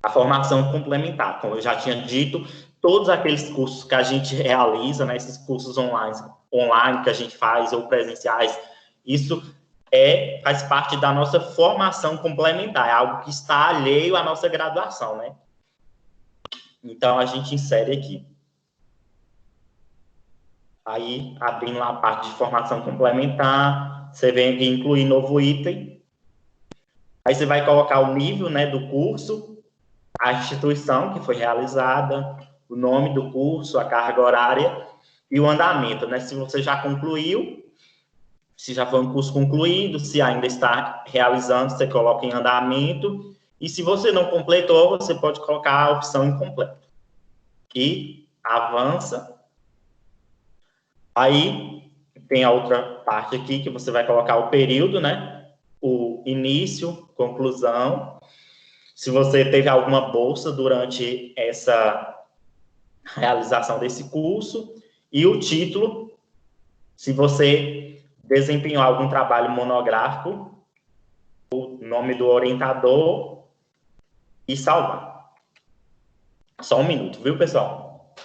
A formação complementar, como eu já tinha dito, todos aqueles cursos que a gente realiza, né, esses cursos online que a gente faz ou presenciais, isso faz parte da nossa formação complementar, é algo que está alheio à nossa graduação, né? Então, a gente insere aqui. Aí, abrindo lá a parte de formação complementar, você vem aqui incluir novo item. Aí você vai colocar o nível, né, do curso, a instituição que foi realizada, o nome do curso, a carga horária e o andamento, né? Se você já concluiu, se já foi um curso concluído, se ainda está realizando, você coloca em andamento. E se você não completou, você pode colocar a opção incompleto. E avança. Aí tem a outra parte aqui que você vai colocar o período, né? O início, conclusão. Se você teve alguma bolsa durante essa realização desse curso. E o título, se você desempenhou algum trabalho monográfico, o nome do orientador e salvar. Só um minuto, viu, pessoal?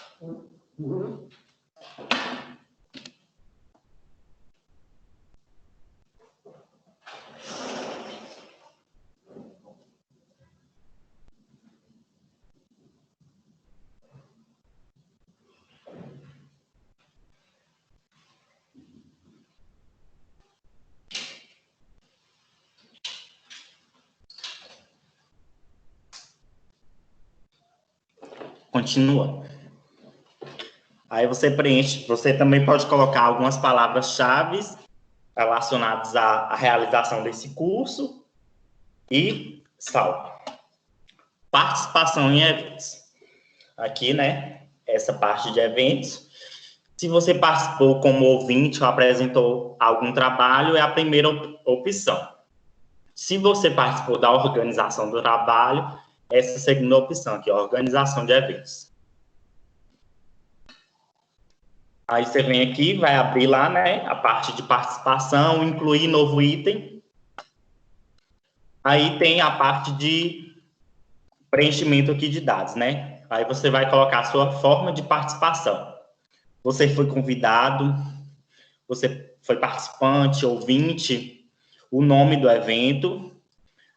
Continua. Aí você preenche, você também pode colocar algumas palavras-chave relacionadas à realização desse curso e salva. Participação em eventos. Aqui, né, essa parte de eventos. Se você participou como ouvinte ou apresentou algum trabalho, é a primeira opção. Se você participou da organização do trabalho, essa é a segunda opção aqui, organização de eventos. Aí você vem aqui, vai abrir lá, né, a parte de participação, incluir novo item. Aí tem a parte de preenchimento aqui de dados, né? Aí você vai colocar a sua forma de participação. Você foi convidado, você foi participante, ouvinte, o nome do evento,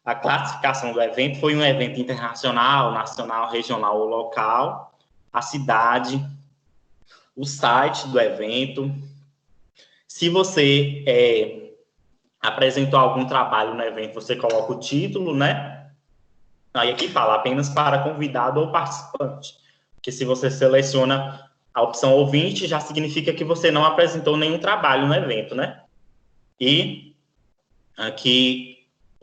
a classificação do evento, foi um evento internacional, nacional, regional ou local, a cidade, o site do evento. Se você apresentou algum trabalho no evento, você coloca o título, né? Aí aqui fala apenas para convidado ou participante. Porque se você seleciona a opção ouvinte, já significa que você não apresentou nenhum trabalho no evento, né? E aqui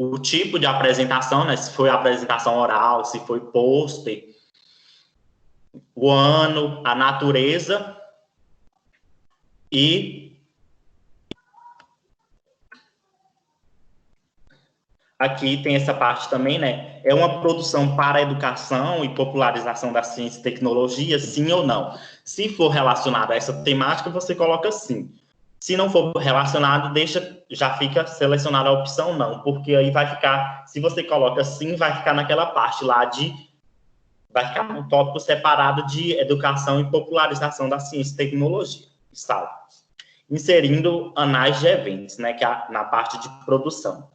o tipo de apresentação, né? Se foi apresentação oral, se foi pôster, o ano, a natureza e aqui tem essa parte também, né? É uma produção para a educação e popularização da ciência e tecnologia, sim ou não? Se for relacionado a essa temática, você coloca sim. Se não for relacionado, já fica selecionada a opção não, porque aí vai ficar, se você coloca sim, vai ficar naquela parte lá vai ficar um tópico separado de educação e popularização da ciência e tecnologia. Está inserindo anais de eventos, né, que é na parte de produção.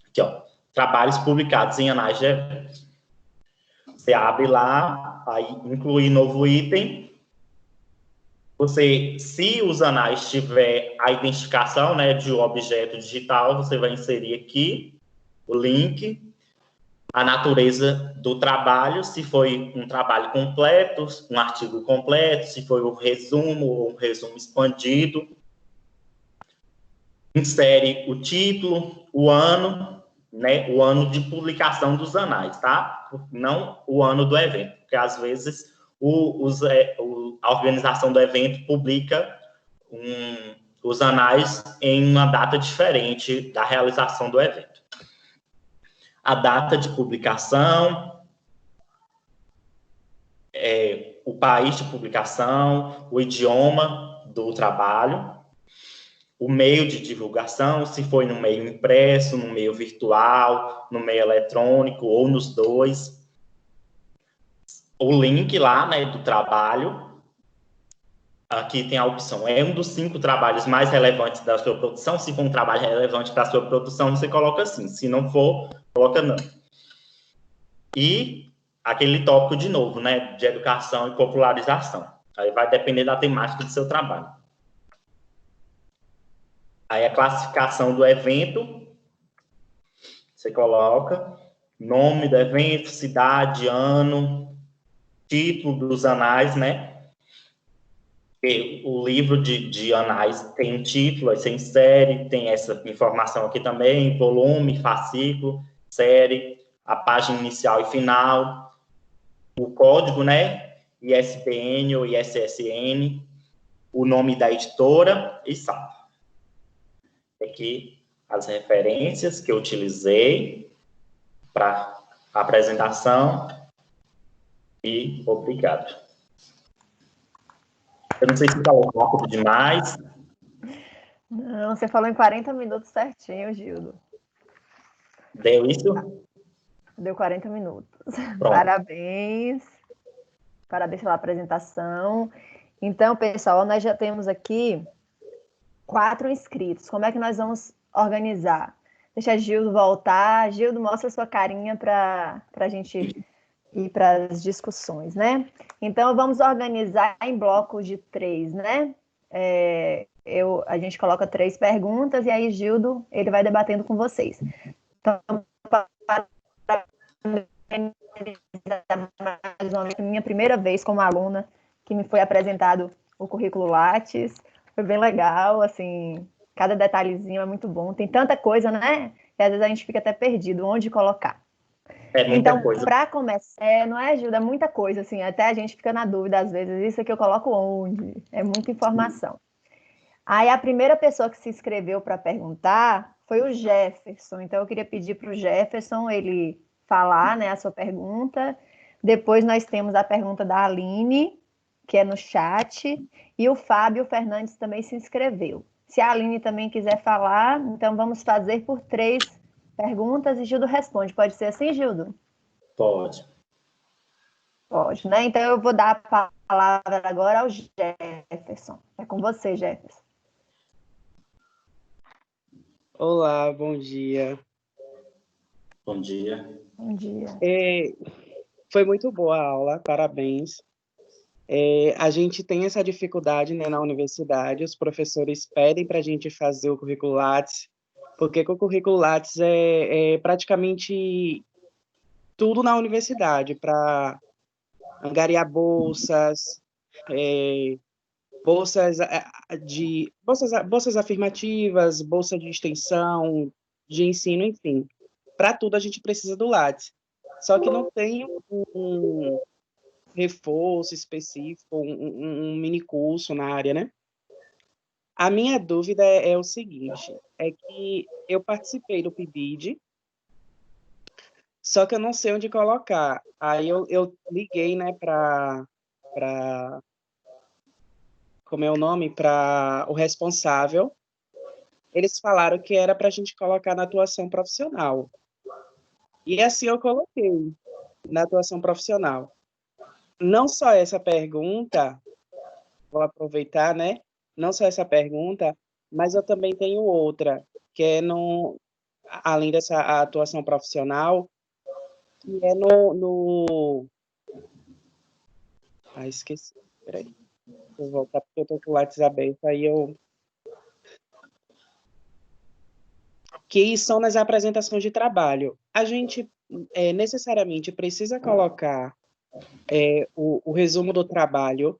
Aqui, ó, trabalhos publicados em anais de eventos. Você abre lá, aí incluir novo item. Se os anais tiver a identificação, né, de um objeto digital, você vai inserir aqui o link, a natureza do trabalho, se foi um trabalho completo, um artigo completo, se foi um resumo ou um resumo expandido. Insere o título, o ano, né, o ano de publicação dos anais, tá? Não o ano do evento, porque às vezes a organização do evento publica os anais em uma data diferente da realização do evento. A data de publicação, o país de publicação, o idioma do trabalho, o meio de divulgação, se foi no meio impresso, no meio virtual, no meio eletrônico ou nos dois. O link lá, né, do trabalho. Aqui tem a opção, é um dos 5 trabalhos mais relevantes da sua produção. Se for um trabalho relevante para a sua produção, você coloca sim. Se não for, coloca não. E aquele tópico de novo, né, de educação e popularização. Aí vai depender da temática do seu trabalho. Aí a classificação do evento, você coloca nome do evento, cidade, ano, título dos anais, né? E o livro de anais tem um título, aí tem série, tem essa informação aqui também, volume, fascículo, série, a página inicial e final, o código, né? ISBN ou ISSN, o nome da editora e salvo. Aqui as referências que eu utilizei para a apresentação e obrigado. Eu não sei se falou rápido demais. Não, você falou em 40 minutos certinho, Gildo. Deu isso? Deu 40 minutos. Pronto. Parabéns. Parabéns pela apresentação. Então, pessoal, nós já temos aqui 4 inscritos. Como é que nós vamos organizar? Deixa a Gildo voltar. Gildo, mostra sua carinha para a gente ir para as discussões, né? Então, vamos organizar em blocos de 3, né? A gente coloca 3 perguntas e aí Gildo, ele vai debatendo com vocês. Então, para mais uma vez, minha primeira vez como aluna que me foi apresentado o currículo Lattes, foi bem legal, assim, cada detalhezinho é muito bom, tem tanta coisa, né, que às vezes a gente fica até perdido, onde colocar. É muita Então, coisa. para começar, não é, Gilda? É muita coisa, assim, até a gente fica na dúvida às vezes, isso aqui eu coloco onde? É muita informação. Aí a primeira pessoa que se inscreveu para perguntar foi o Jefferson, então eu queria pedir para o Jefferson ele falar, né, a sua pergunta. Depois nós temos a pergunta da Aline, que é no chat, e o Fábio Fernandes também se inscreveu. Se a Aline também quiser falar, então vamos fazer por 3 perguntas e Gildo responde. Pode ser assim, Gildo? Pode. Pode, né? Então eu vou dar a palavra agora ao Jefferson. É com você, Jefferson. Olá, bom dia. Bom dia. Bom dia. Foi muito boa a aula, parabéns. A gente tem essa dificuldade, né, na universidade, os professores pedem para a gente fazer o currículo Lattes, porque com o currículo Lattes é praticamente tudo na universidade, para angariar bolsas, bolsas afirmativas, bolsa de extensão, de ensino, enfim. Para tudo a gente precisa do Lattes. Só que não tem um reforço específico, um mini curso na área, né? A minha dúvida é o seguinte, é que eu participei do PIBID, só que eu não sei onde colocar. Aí eu liguei, né, para como é o nome, para o responsável. Eles falaram que era para a gente colocar na atuação profissional. E assim eu coloquei na atuação profissional. Não só essa pergunta, vou aproveitar, né? Não só essa pergunta, mas eu também tenho outra, que é além dessa atuação profissional, que é esqueci, peraí. Vou voltar porque eu estou com o WhatsApp aberto, aí que são nas apresentações de trabalho. A gente necessariamente precisa colocar o resumo do trabalho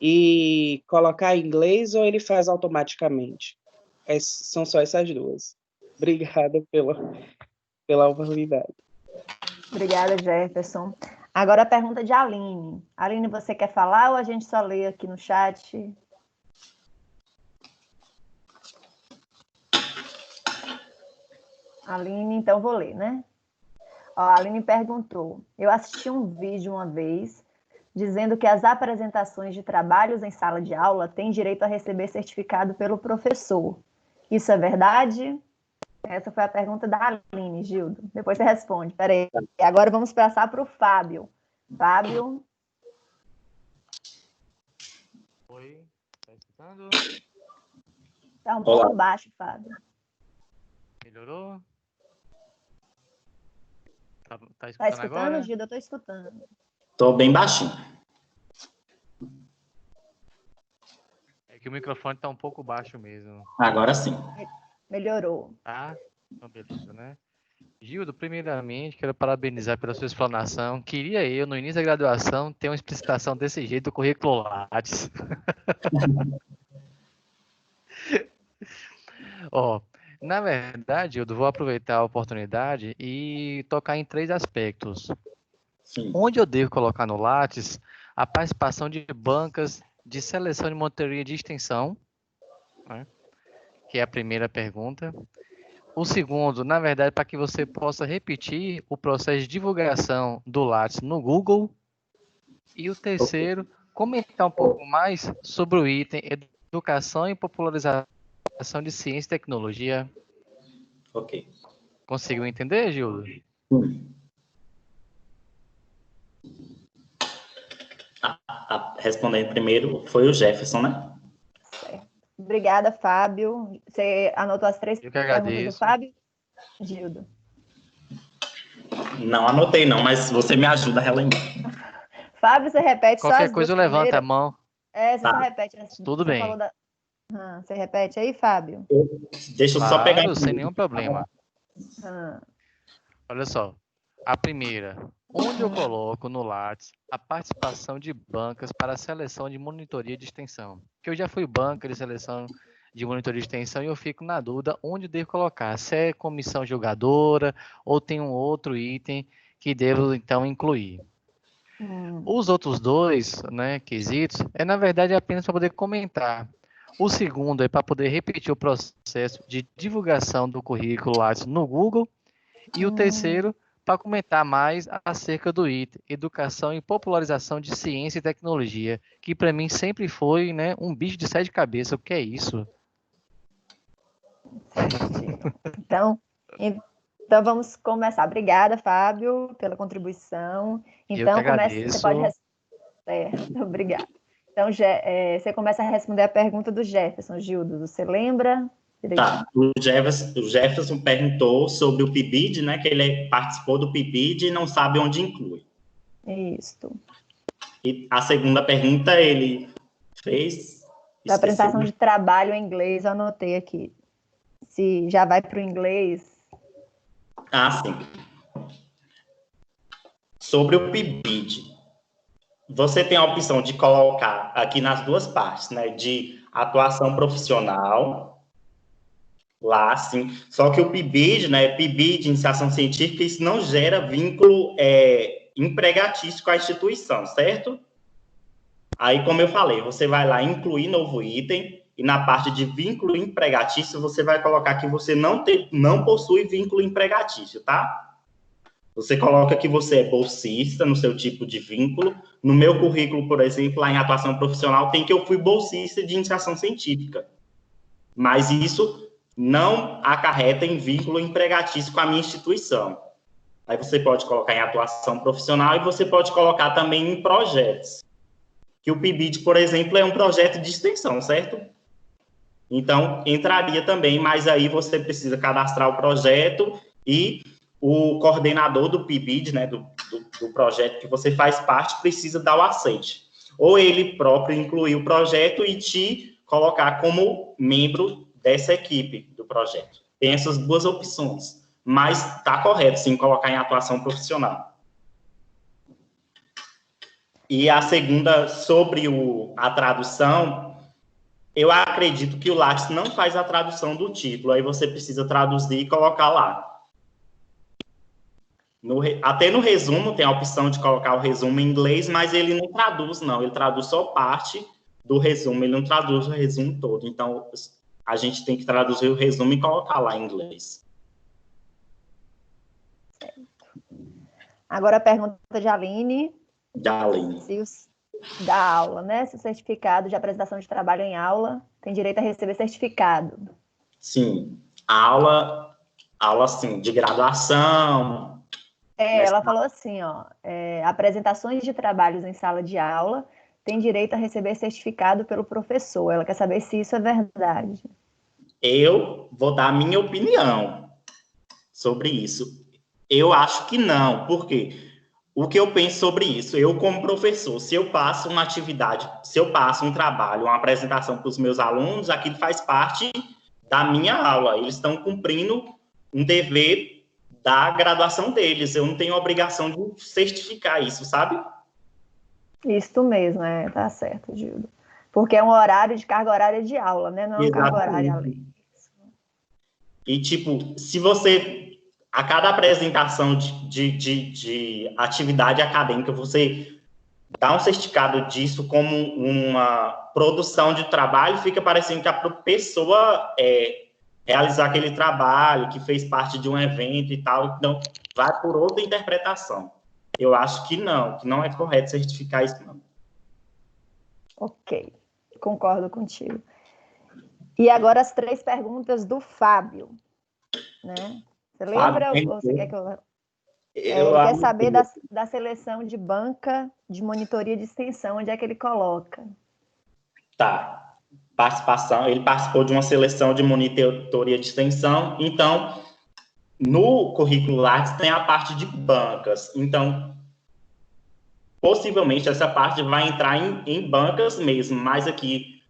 e colocar em inglês ou ele faz automaticamente? São só essas duas. Obrigada pela oportunidade. Obrigada, Jefferson. Agora a pergunta de Aline. Aline, você quer falar ou a gente só lê aqui no chat? Aline, então vou ler, né? Ó, a Aline perguntou: eu assisti um vídeo uma vez dizendo que as apresentações de trabalhos em sala de aula têm direito a receber certificado pelo professor. Isso é verdade? Essa foi a pergunta da Aline, Gildo. Depois você responde. Peraí. Agora vamos passar para o Fábio. Fábio. Oi, tá escutando? Está um Olá. pouco baixo, Fábio. Melhorou? Tá Está escutando escutando, agora? Gildo? Eu estou escutando. Estou bem baixinho. É que o microfone tá um pouco baixo mesmo, Agora sim. Melhorou. tá? Então, beleza, né? Gildo, primeiramente, quero parabenizar pela sua explanação. Queria eu, no início da graduação, ter uma explicitação desse jeito do currículo Lattes. Ó, na verdade, eu vou aproveitar a oportunidade e tocar em 3 aspectos. Sim. Onde eu devo colocar no Lattes a participação de bancas de seleção de monitoria de extensão, né? Que é a primeira pergunta. O segundo, na verdade, para que você possa repetir o processo de divulgação do Lattes no Google. E o terceiro, comentar um pouco mais sobre o item Educação e Popularização de Ciência e Tecnologia. Ok. Conseguiu entender, Gildo? Respondendo primeiro, foi o Jefferson, né? Certo. Obrigada, Fábio. Você anotou as 3 Eu que perguntas do agradeço. Fábio? Gildo. Não anotei, não, mas você me ajuda a relembrar. Fábio, você repete só Qualquer as coisa duas eu levanto a primeiras? mão. Você Tá. só repete. Tudo Você bem. falou da... Você repete aí, Fábio? Deixa eu só pegar Claro, sem aqui. nenhum problema. Ah, Olha só. A primeira, onde eu coloco no Lattes a participação de bancas para a seleção de monitoria de extensão? Que eu já fui banca de seleção de monitoria de extensão e eu fico na dúvida onde devo colocar, se é comissão julgadora ou tem um outro item que devo então incluir. Os outros 2, né, quesitos, na verdade apenas para poder comentar. O segundo é para poder repetir o processo de divulgação do currículo Lattes no Google. E o terceiro, para comentar mais acerca do item Educação e Popularização de Ciência e Tecnologia, que para mim sempre foi, né, um bicho de 7 cabeças. O que é isso? certinho. Então vamos começar. Obrigada, Fábio, pela contribuição. Eu que Então, você pode agradeço. Certo, obrigada. Então, você começa a responder a pergunta do Jefferson, Gildo. Você lembra? Tá. O Jefferson perguntou sobre o PIBID, né? Que ele participou do PIBID e não sabe onde inclui. Isso. E a segunda pergunta ele fez. Da apresentação Esqueci. de trabalho em inglês, eu anotei aqui. Se já vai para o inglês. Ah, sim. Sobre o PIBID, você tem a opção de colocar aqui nas duas partes, né? De atuação profissional, lá, sim. Só que o PIBID, né? PIBID, iniciação científica, isso não gera vínculo empregatício com a instituição, certo? Aí, como eu falei, você vai lá incluir novo item e na parte de vínculo empregatício, você vai colocar que você não possui vínculo empregatício, tá? Você coloca que você é bolsista no seu tipo de vínculo. No meu currículo, por exemplo, lá em atuação profissional, tem que eu fui bolsista de iniciação científica. Mas isso não acarreta em vínculo empregatício com a minha instituição. Aí você pode colocar em atuação profissional e você pode colocar também em projetos. Que o PIBID, por exemplo, é um projeto de extensão, certo? Então, entraria também, mas aí você precisa cadastrar o projeto e o coordenador do PIBID, né, do projeto que você faz parte, precisa dar o aceite. Ou ele próprio incluir o projeto e te colocar como membro dessa equipe do projeto. Tem essas duas opções, mas está correto, sim, colocar em atuação profissional. E a segunda, sobre a tradução, eu acredito que o Lattes não faz a tradução do título, aí você precisa traduzir e colocar lá. Até no resumo tem a opção de colocar o resumo em inglês, mas ele não traduz, não. Ele traduz só parte do resumo, ele não traduz o resumo todo. Então, a gente tem que traduzir o resumo e colocar lá em inglês. Agora a pergunta de Aline. Aline. Da aula, né? Se o certificado de apresentação de trabalho em aula tem direito a receber certificado. Sim. Aula, sim, de graduação. Ela falou assim, ó, apresentações de trabalhos em sala de aula tem direito a receber certificado pelo professor. Ela quer saber se isso é verdade. Eu vou dar a minha opinião sobre isso. Eu acho que não, porque o que eu penso sobre isso, eu como professor, se eu passo uma atividade, se eu passo um trabalho, uma apresentação para os meus alunos, aquilo faz parte da minha aula. Eles estão cumprindo um dever da graduação deles. Eu não tenho obrigação de certificar isso, sabe? Isso mesmo, tá certo, Gildo. Porque é um horário de carga horária de aula, né? Não é uma carga horária além. E, tipo, se você, a cada apresentação de atividade acadêmica, você dá um certificado disso como uma produção de trabalho, fica parecendo que a pessoa realizar aquele trabalho, que fez parte de um evento e tal, então vai por outra interpretação. Eu acho que não é correto certificar isso, não. Ok, concordo contigo. E agora as 3 perguntas do Fábio, né? Você lembra ou você quer que eu... ele quer saber da seleção de banca de monitoria de extensão, onde é que ele coloca? Tá. Participação, ele participou de uma seleção de monitoria de extensão, então, no currículo Lattes tem a parte de bancas, então, possivelmente essa parte vai entrar em bancas mesmo, mas aqui,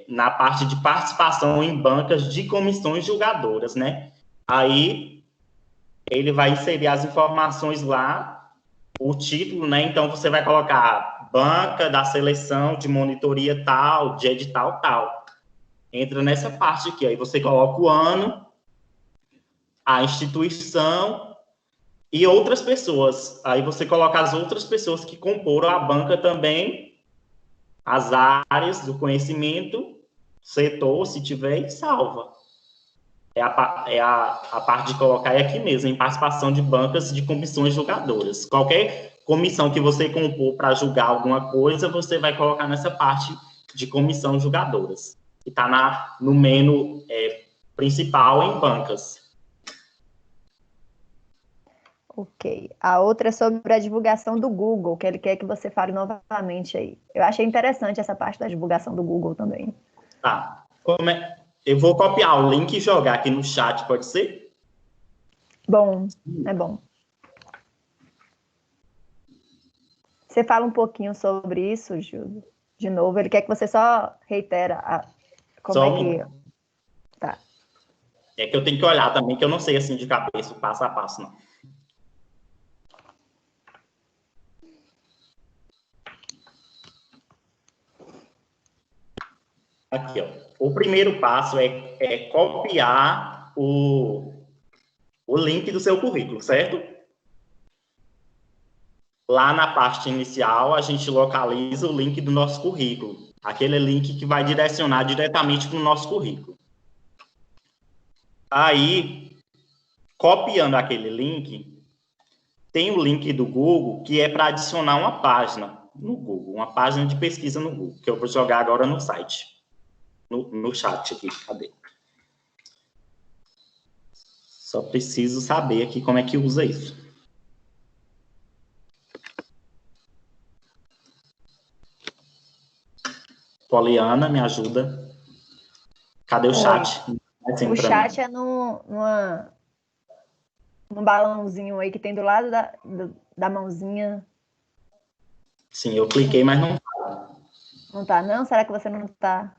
na parte de participação em bancas de comissões julgadoras, né? Aí, ele vai inserir as informações lá, o título, né? Então, você vai colocar banca da seleção de monitoria tal, de edital tal. Entra nessa parte aqui, aí você coloca o ano, a instituição e outras pessoas. Aí você coloca as outras pessoas que comporam a banca também, as áreas do conhecimento, setor, se tiver, e salva. A parte de colocar é aqui mesmo, em participação de bancas de comissões julgadoras. Qualquer comissão que você compor para julgar alguma coisa, você vai colocar nessa parte de comissão julgadoras. Que está no menu principal em bancas. Ok. A outra é sobre a divulgação do Google, que ele quer que você fale novamente aí. Eu achei interessante essa parte da divulgação do Google também. Tá. Eu vou copiar o link e jogar aqui no chat, pode ser? Bom, é bom. Você fala um pouquinho sobre isso, Júlio? De novo, ele quer que você só reitera como Só é que... Tá. É que eu tenho que olhar também, que eu não sei assim de cabeça, passo a passo, não. Aqui, ó. O primeiro passo é copiar o link do seu currículo, certo? Lá na parte inicial, a gente localiza o link do nosso currículo. Aquele link que vai direcionar diretamente para o nosso currículo. Aí, copiando aquele link, tem o link do Google, que é para adicionar uma página no Google, uma página de pesquisa no Google, que eu vou jogar agora no site, no chat aqui, cadê? Só preciso saber aqui como é que usa isso. Poliana, me ajuda. Cadê o chat? O chat é num balãozinho aí que tem do lado da mãozinha. Sim, eu cliquei, mas não... Não tá, não? Será que você não está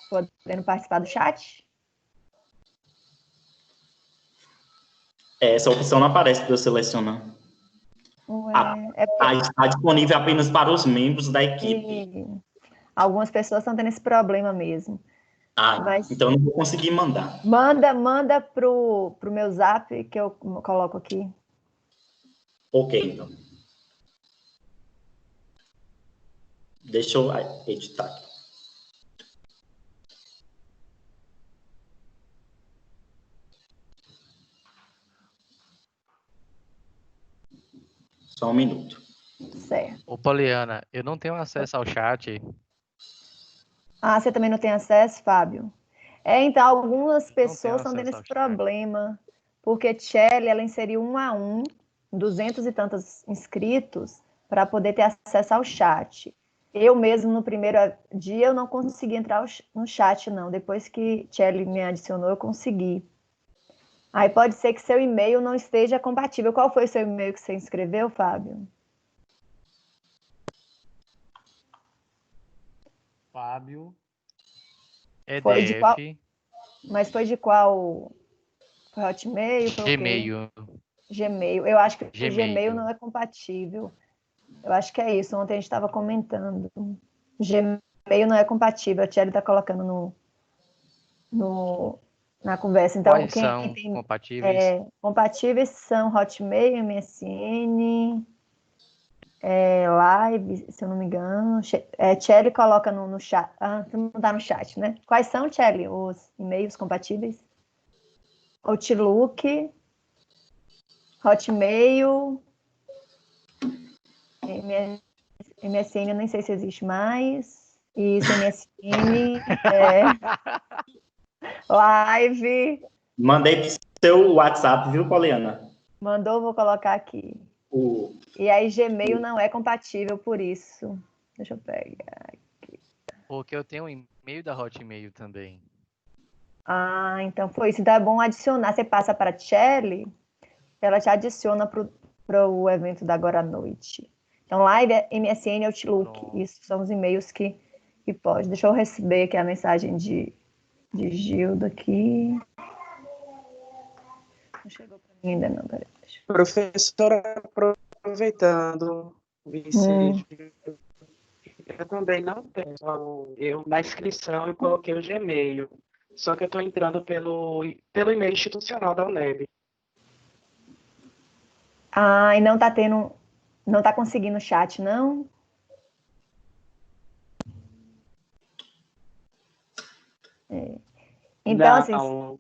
podendo participar do chat? Essa opção não aparece para eu selecionar. Está disponível apenas para os membros da equipe. Algumas pessoas estão tendo esse problema mesmo. Então não vou conseguir mandar. Manda pro meu zap que eu coloco aqui. Ok, então. Deixa eu editar aqui. Só um minuto. Certo. Ô, Poliana, eu não tenho acesso ao chat. Ah, você também não tem acesso, Fábio? Então, algumas tenho pessoas estão tendo acesso esse ao chat. problema, porque Tchelle, ela inseriu 1 a 1, 200 e tantos inscritos, para poder ter acesso ao chat. Eu mesmo, no primeiro dia, eu não consegui entrar no chat, não. Depois que Tchelle me adicionou, eu consegui. Aí pode ser que seu e-mail não esteja compatível. Qual foi o seu e-mail que você inscreveu, Fábio? Fábio. Foi de qual? EDF. Mas foi de qual? Foi Hotmail? Foi o quê? Gmail. Gmail. Eu acho que o Gmail Gmail. não é compatível. Eu acho que é isso. Ontem a gente estava comentando. Gmail não é compatível. A Thierry está colocando na conversa. Então, Quais quem são tem compatíveis? compatíveis são Hotmail, MSN, Live, se eu não me engano. Thierry coloca no chat. Ah, tu não está no chat, né? Quais são, Thierry, os e-mails compatíveis? Outlook, Hotmail, MSN, eu nem sei se existe mais. Isso, MSN, Live. Mandei pro seu WhatsApp, viu, Poliana? Mandou, vou colocar aqui. O... E aí, Gmail não é compatível por isso. Deixa eu pegar. Porque eu tenho um e-mail da Hotmail também. Ah, então foi isso. Então é bom adicionar. Você passa para a Shelly, ela te adiciona para o evento da agora à noite. Então, Live, MSN, Outlook. Pronto. Isso são os e-mails que pode. Deixa eu receber aqui a mensagem de Gilda aqui. Não chegou para mim ainda não, peraí. Professora, aproveitando o incêndio, eu também não tenho. Eu, na inscrição, eu coloquei o Gmail. Só que eu estou entrando pelo e-mail institucional da UNEB. Ah, e não tá tendo. Não tá conseguindo chat, não? Então, assim. Não,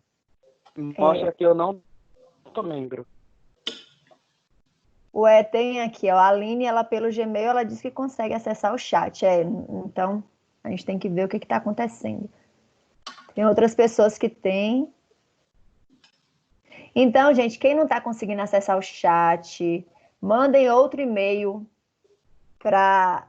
mostra que eu não sou membro. Tem aqui, ó, a Aline, ela pelo Gmail, ela diz que consegue acessar o chat. Então, a gente tem que ver o que está acontecendo. Tem outras pessoas que têm. Então, gente, quem não está conseguindo acessar o chat, mandem outro e-mail para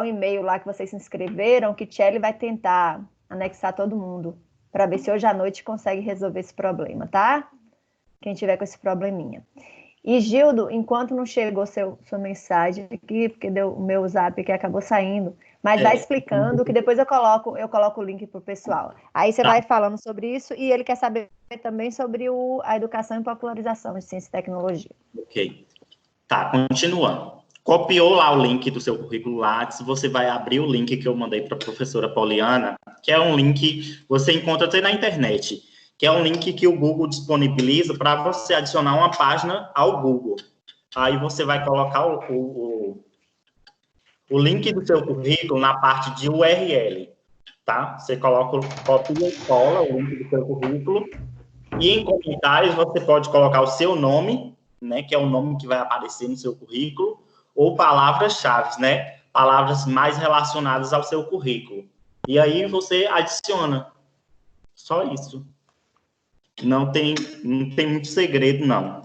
o e-mail lá que vocês se inscreveram, que Tchelle vai tentar anexar todo mundo, para ver se hoje à noite consegue resolver esse problema, tá? Quem tiver com esse probleminha. E, Gildo, enquanto não chegou sua mensagem aqui, porque deu o meu zap que acabou saindo, mas vai explicando que depois eu coloco o link para o pessoal. Aí você vai falando sobre isso e ele quer saber também sobre a educação e popularização de ciência e tecnologia. Ok. Tá, continuando. Copiou lá o link do seu currículo Lattes, você vai abrir o link que eu mandei para a professora Poliana, que é um link que você encontra até na internet, que é um link que o Google disponibiliza para você adicionar uma página ao Google. Aí você vai colocar o link do seu currículo na parte de URL, tá? Você copia e cola o link do seu currículo e em comentários você pode colocar o seu nome, né, que é o nome que vai aparecer no seu currículo, ou palavras-chave, né, palavras mais relacionadas ao seu currículo. E aí você adiciona. Só isso. Não tem muito segredo, não.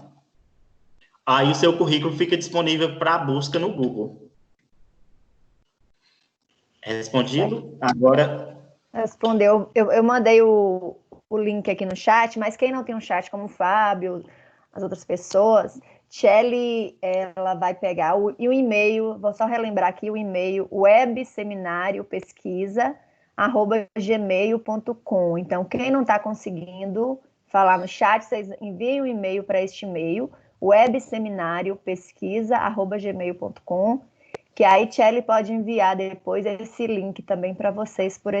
Aí o seu currículo fica disponível para busca no Google. Respondido? Agora... Respondeu. Eu mandei o link aqui no chat, mas quem não tem um chat, como o Fábio, as outras pessoas, Tchelle, ela vai pegar o e-mail, vou só relembrar aqui o e-mail, webseminariopesquisa@gmail.com. Então, quem não está conseguindo falar no chat, vocês enviem um e-mail para este e-mail, webseminariopesquisa@gmail.com, que aí Tchelle pode enviar depois esse link também para vocês, por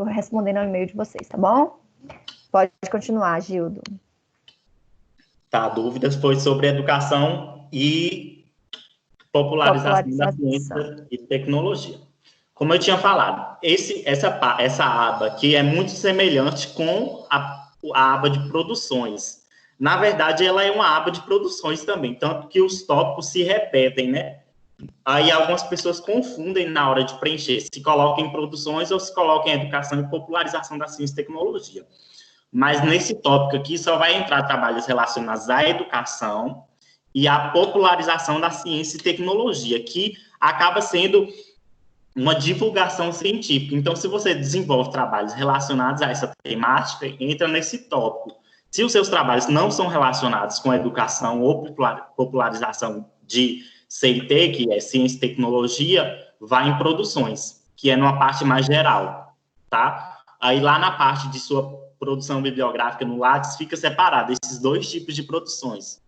respondendo ao e-mail de vocês, tá bom? Pode continuar, Gildo. Tá, dúvidas foi sobre educação e popularização da ciência e tecnologia. Como eu tinha falado, essa aba aqui é muito semelhante com a aba de produções. Na verdade, ela é uma aba de produções também, tanto que os tópicos se repetem, né? Aí algumas pessoas confundem na hora de preencher, se coloca em produções ou se coloca em educação e popularização da ciência e tecnologia. Mas nesse tópico aqui só vai entrar trabalhos relacionados à educação e à popularização da ciência e tecnologia, que acaba sendo uma divulgação científica. Então, se você desenvolve trabalhos relacionados a essa temática, entra nesse tópico. Se os seus trabalhos não são relacionados com educação ou popularização de CIT, que é ciência e tecnologia, vai em produções, que é numa parte mais geral, tá? Aí lá na parte de sua produção bibliográfica no Lattes fica separado esses dois tipos de produções.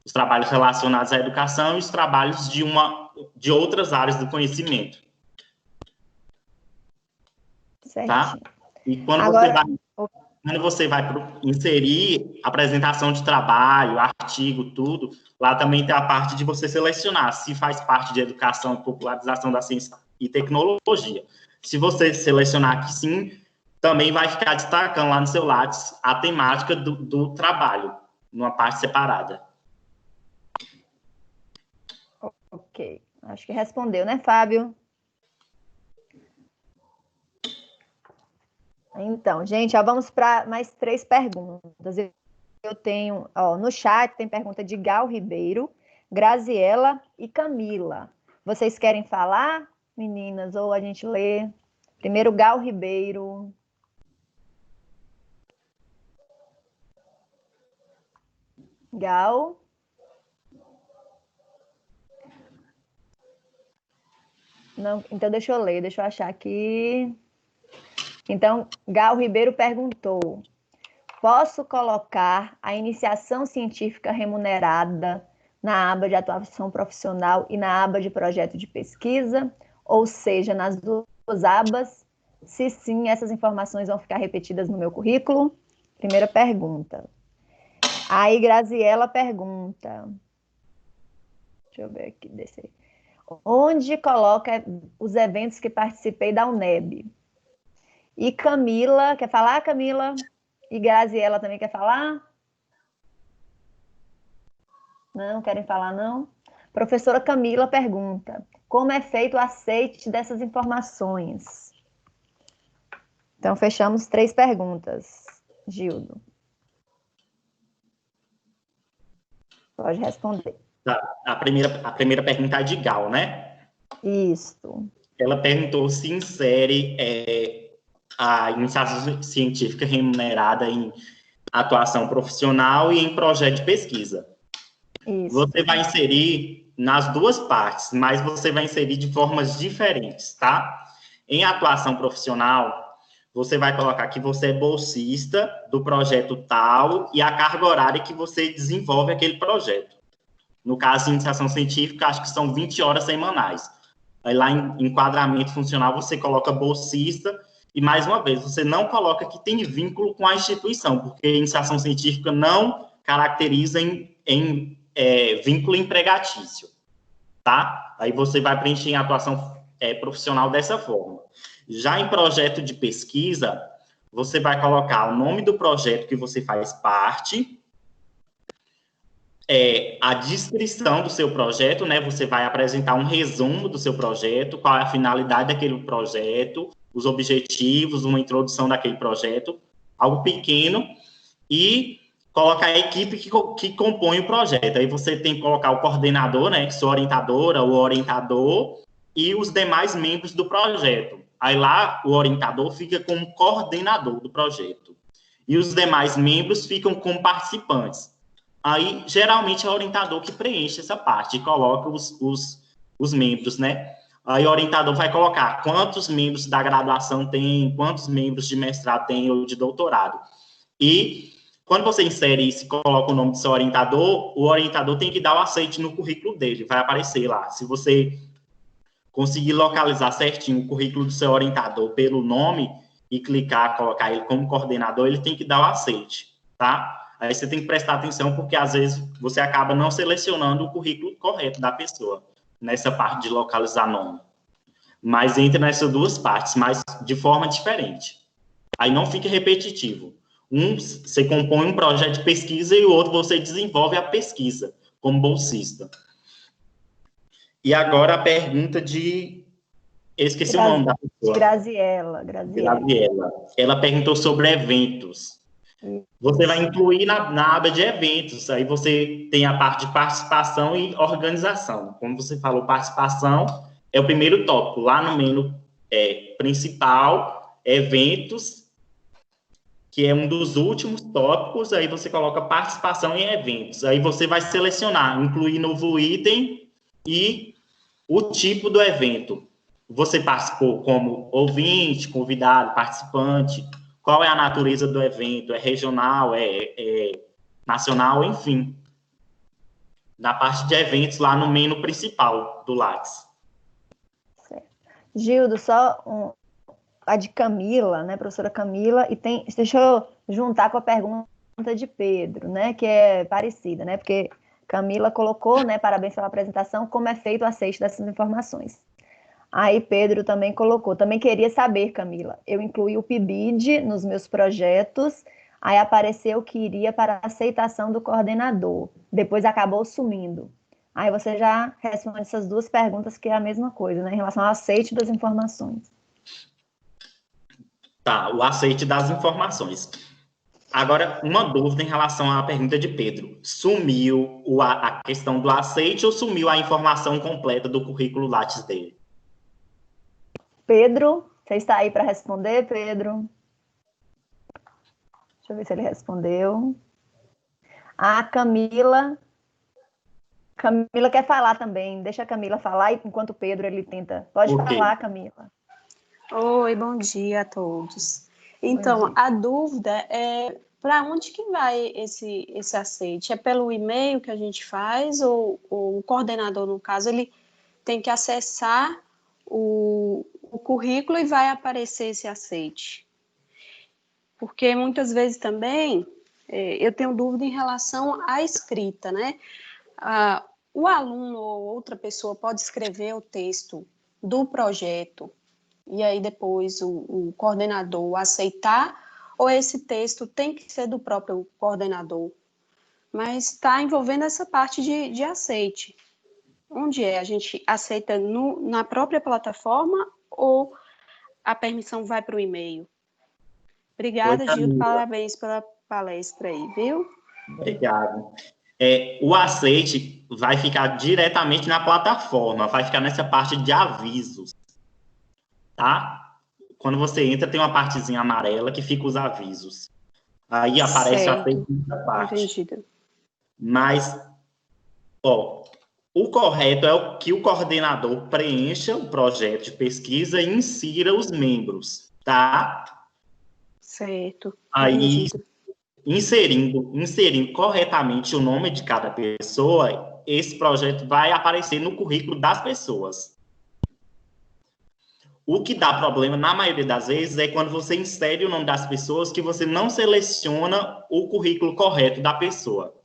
Os trabalhos relacionados à educação e os trabalhos de outras áreas do conhecimento. Certo. Tá? E quando você vai inserir apresentação de trabalho, artigo, tudo, lá também tem a parte de você selecionar se faz parte de educação e popularização da ciência e tecnologia. Se você selecionar que sim, também vai ficar destacando lá no seu Lattes a temática do trabalho, numa parte separada. Ok. Acho que respondeu, né, Fábio? Então, gente, ó, vamos para mais 3 perguntas. Eu tenho, ó, no chat tem pergunta de Gal Ribeiro, Graziela e Camila. Vocês querem falar, meninas, ou a gente lê? Primeiro, Gal Ribeiro. Gal. Não, então deixa eu ler, deixa eu achar aqui. Então, Gal Ribeiro perguntou: posso colocar a iniciação científica remunerada na aba de atuação profissional e na aba de projeto de pesquisa? Ou seja, nas duas abas? Se sim, essas informações vão ficar repetidas no meu currículo? Primeira pergunta. Aí, Graziela pergunta. Deixa eu ver aqui, descer. Onde coloca os eventos que participei da UNEB? E Camila, quer falar, Camila? E Graziela também quer falar? Não, querem falar, não? Professora Camila pergunta: como é feito o aceite dessas informações? Então, fechamos 3 perguntas. Gildo. Pode responder. Tá. A primeira pergunta é de Gal, né? Isso. Ela perguntou se insere a iniciação científica remunerada em atuação profissional e em projeto de pesquisa. Isso. Você vai inserir nas duas partes, mas você vai inserir de formas diferentes, tá? Em atuação profissional, você vai colocar que você é bolsista do projeto tal e a carga horária que você desenvolve aquele projeto. No caso de iniciação científica, acho que são 20 horas semanais. Aí lá em enquadramento funcional, você coloca bolsista e, mais uma vez, você não coloca que tem vínculo com a instituição, porque a iniciação científica não caracteriza em vínculo empregatício, tá? Aí você vai preencher em atuação profissional dessa forma. Já em projeto de pesquisa, você vai colocar o nome do projeto que você faz parte, a descrição do seu projeto, né? Você vai apresentar um resumo do seu projeto, qual é a finalidade daquele projeto, os objetivos, uma introdução daquele projeto, algo pequeno, e colocar a equipe que compõe o projeto. Aí você tem que colocar o coordenador, né? Sua orientadora, o orientador e os demais membros do projeto. Aí lá o orientador fica como coordenador do projeto. E os demais membros ficam como participantes. Aí, geralmente, é o orientador que preenche essa parte e coloca os membros, né? Aí o orientador vai colocar quantos membros da graduação tem, quantos membros de mestrado tem ou de doutorado. E quando você insere isso e coloca o nome do seu orientador, o orientador tem que dar o aceite no currículo dele, vai aparecer lá. Se você conseguir localizar certinho o currículo do seu orientador pelo nome e clicar, colocar ele como coordenador, ele tem que dar o aceite, tá? Aí você tem que prestar atenção, porque às vezes você acaba não selecionando o currículo correto da pessoa, nessa parte de localizar nome. Mas entra nessas duas partes, mas de forma diferente. Aí não fica repetitivo. Você compõe um projeto de pesquisa e o outro você desenvolve a pesquisa como bolsista. E agora a pergunta de... Eu esqueci o nome da pessoa. Graziela. Ela perguntou sobre eventos. Você vai incluir na aba de eventos, aí você tem a parte de participação e organização. Como você falou, participação é o primeiro tópico. Lá no menu principal, eventos, que é um dos últimos tópicos, aí você coloca participação em eventos. Aí você vai selecionar, incluir novo item e o tipo do evento. Você participou como ouvinte, convidado, participante? Qual é a natureza do evento? É regional, é nacional, enfim. Na parte de eventos, lá no menu principal do Lattes. Certo. Gildo, a de Camila, né, professora Camila, e deixa eu juntar com a pergunta de Pedro, né, que é parecida, né, porque Camila colocou, né, parabéns pela apresentação, como é feito o aceite dessas informações. Aí Pedro também colocou, também queria saber, Camila, eu incluí o PIBID nos meus projetos, aí apareceu que iria para a aceitação do coordenador, depois acabou sumindo. Aí você já responde essas duas perguntas, que é a mesma coisa, né, em relação ao aceite das informações. Tá, o aceite das informações. Agora, uma dúvida em relação à pergunta de Pedro. Sumiu a questão do aceite ou sumiu a informação completa do currículo Lattes dele? Pedro, você está aí para responder, Pedro? Deixa eu ver se ele respondeu. A Camila quer falar também. Deixa a Camila falar, e enquanto o Pedro ele tenta. Pode falar, Camila. Oi, bom dia a todos. Então, a dúvida é para onde que vai esse aceite? É pelo e-mail que a gente faz ou o coordenador, no caso, ele tem que acessar o currículo e vai aparecer esse aceite? Porque muitas vezes também eu tenho dúvida em relação à escrita, né? O aluno ou outra pessoa pode escrever o texto do projeto e aí depois o coordenador aceitar, ou esse texto tem que ser do próprio coordenador? Mas está envolvendo essa parte de aceite. Onde é? A gente aceita na própria plataforma ou a permissão vai para o e-mail? Obrigada, Gildo, parabéns pela palestra aí, viu? Obrigado. O aceite vai ficar diretamente na plataforma, vai ficar nessa parte de avisos, tá? Quando você entra, tem uma partezinha amarela que fica os avisos. Aí aparece o aceite nessa parte. Entendido. Mas, o correto é o que o coordenador preencha o projeto de pesquisa e insira os membros, tá? Certo. Aí, inserindo corretamente o nome de cada pessoa, esse projeto vai aparecer no currículo das pessoas. O que dá problema, na maioria das vezes, é quando você insere o nome das pessoas que você não seleciona o currículo correto da pessoa.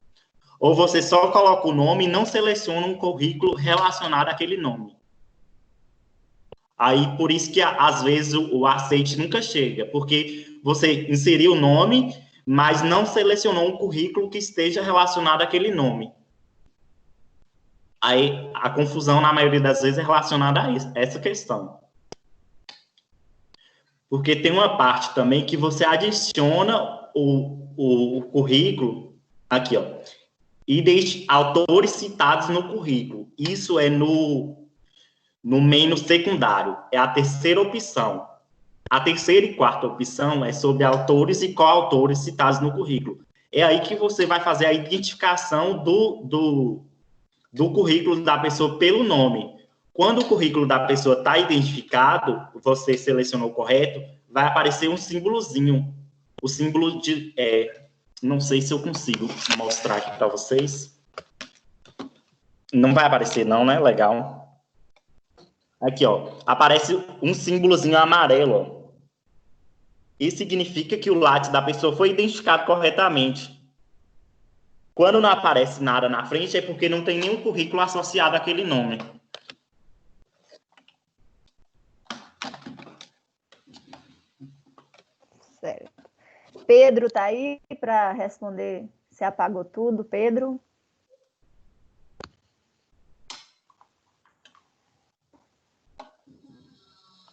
Ou você só coloca o nome e não seleciona um currículo relacionado àquele nome. Aí, por isso que, às vezes, o aceite nunca chega, porque você inseriu o nome, mas não selecionou um currículo que esteja relacionado àquele nome. Aí, a confusão, na maioria das vezes, é relacionada a essa questão. Porque tem uma parte também que você adiciona o currículo, aqui, autores citados no currículo. Isso é no menu secundário, é a terceira opção. A terceira e quarta opção é sobre autores e coautores citados no currículo. É aí que você vai fazer a identificação do currículo da pessoa pelo nome. Quando o currículo da pessoa está identificado, você selecionou o correto, vai aparecer um símbolozinho. O símbolo de... não sei se eu consigo mostrar aqui para vocês. Não vai aparecer não, né? Legal. Aqui, aparece um símbolozinho amarelo. Isso significa que o Lattes da pessoa foi identificado corretamente. Quando não aparece nada na frente, é porque não tem nenhum currículo associado àquele nome. Certo. Pedro está aí para responder se apagou tudo, Pedro?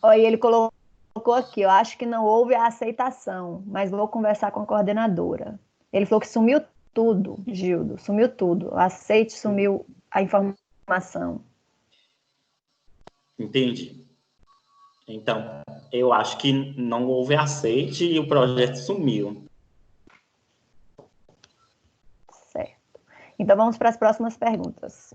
Olha, ele colocou aqui, eu acho que não houve a aceitação, mas vou conversar com a coordenadora. Ele falou que sumiu tudo, Gildo, sumiu tudo. O aceite sumiu a informação. Entendi. Então, eu acho que não houve aceite e o projeto sumiu. Certo. Então, vamos para as próximas perguntas.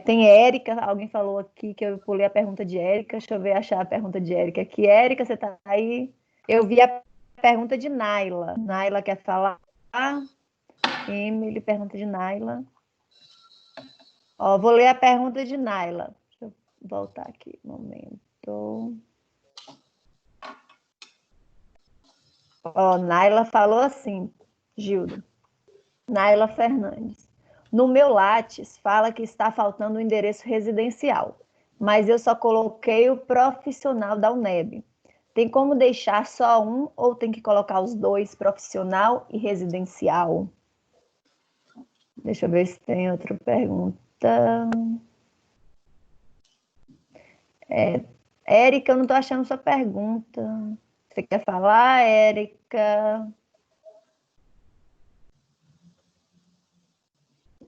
Tem Érica, alguém falou aqui que eu pulei a pergunta de Érica. Deixa eu ver, achar a pergunta de Érica aqui. Érica, você está aí? Eu vi a pergunta de Naila. Naila quer falar? Emily, pergunta de Naila. Ó, vou ler a pergunta de Naila. Deixa eu voltar aqui um momento. Ó, Naila falou assim, Gildo. Naila Fernandes. No meu Lattes, fala que está faltando o endereço residencial, mas eu só coloquei o profissional da UNEB. Tem como deixar só um ou tem que colocar os dois, profissional e residencial? Deixa eu ver se tem outra pergunta. Érica, eu não estou achando sua pergunta. Você quer falar, Érica?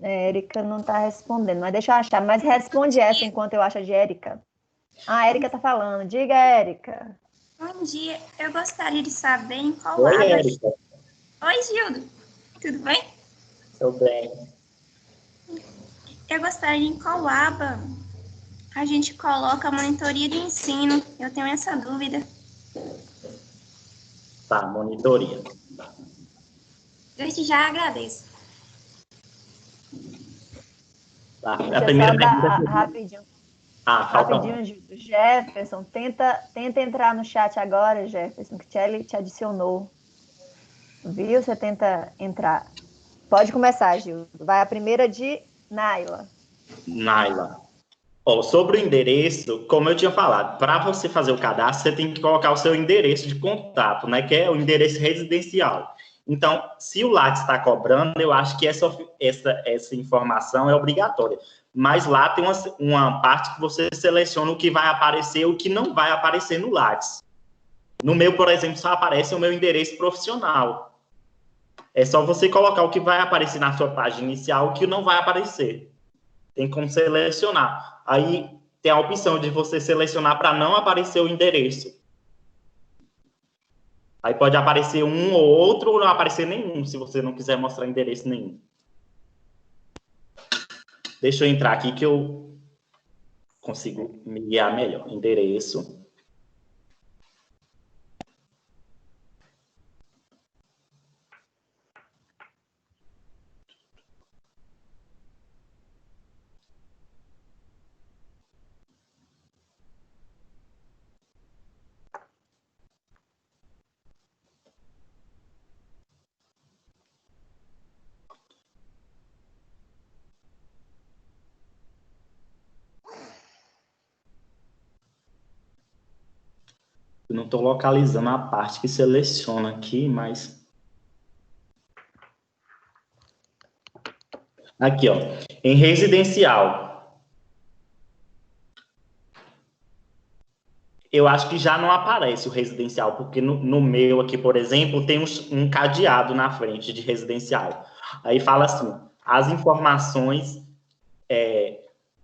Érica não está respondendo, mas deixa eu achar. Mas responde essa enquanto eu acho a de Érica. A Érica está falando. Diga, Érica. Bom dia. Eu gostaria de saber em qual Oi, aba... Érica. Oi, Gildo. Tudo bem? Tudo bem. Eu gostaria de em qual aba a gente coloca a monitoria de ensino. Eu tenho essa dúvida. Tá, monitoria. Desde já agradeço. Tá. Deixa A primeira eu só dar pergunta... rapidinho. falta Rapidinho, Gildo. Jefferson, tenta entrar no chat agora, Jefferson, que ele te adicionou. Viu? Você tenta entrar. Pode começar, Gildo. Vai a primeira de Naila. Naila. Sobre o endereço, como eu tinha falado, para você fazer o cadastro, você tem que colocar o seu endereço de contato, né, que é o endereço residencial. Então, se o Lattes está cobrando, eu acho que essa informação é obrigatória. Mas lá tem uma parte que você seleciona o que vai aparecer e o que não vai aparecer no Lattes. No meu, por exemplo, só aparece o meu endereço profissional. É só você colocar o que vai aparecer na sua página inicial e o que não vai aparecer. Tem como selecionar. Aí tem a opção de você selecionar para não aparecer o endereço. Aí pode aparecer um ou outro ou não aparecer nenhum, se você não quiser mostrar endereço nenhum. Deixa eu entrar aqui que eu consigo me guiar melhor. Endereço. Eu não estou localizando a parte que seleciona aqui, mas... Aqui, ó. Em residencial. Eu acho que já não aparece o residencial, porque no meu aqui, por exemplo, tem um cadeado na frente de residencial. Aí fala assim, as informações...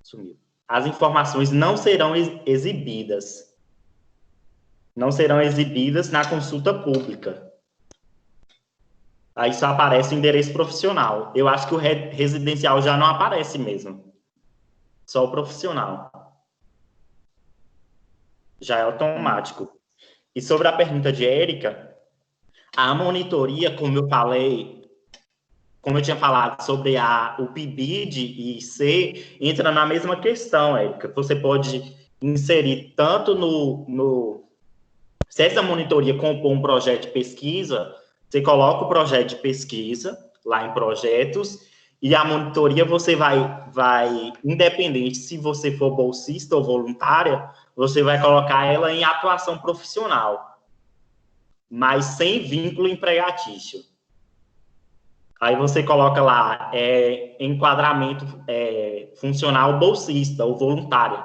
sumiu. As informações não serão exibidas. Não serão exibidas na consulta pública. Aí só aparece o endereço profissional. Eu acho que o residencial já não aparece mesmo. Só o profissional. Já é automático. E sobre a pergunta de Érica, a monitoria, como eu falei, como eu tinha falado sobre o PIBID e IC, entra na mesma questão, Érica. Você pode inserir tanto se essa monitoria compor um projeto de pesquisa, você coloca o projeto de pesquisa lá em projetos e a monitoria você vai, independente se você for bolsista ou voluntária, você vai colocar ela em atuação profissional. mas sem vínculo empregatício. Aí você coloca lá, enquadramento funcional bolsista ou voluntária.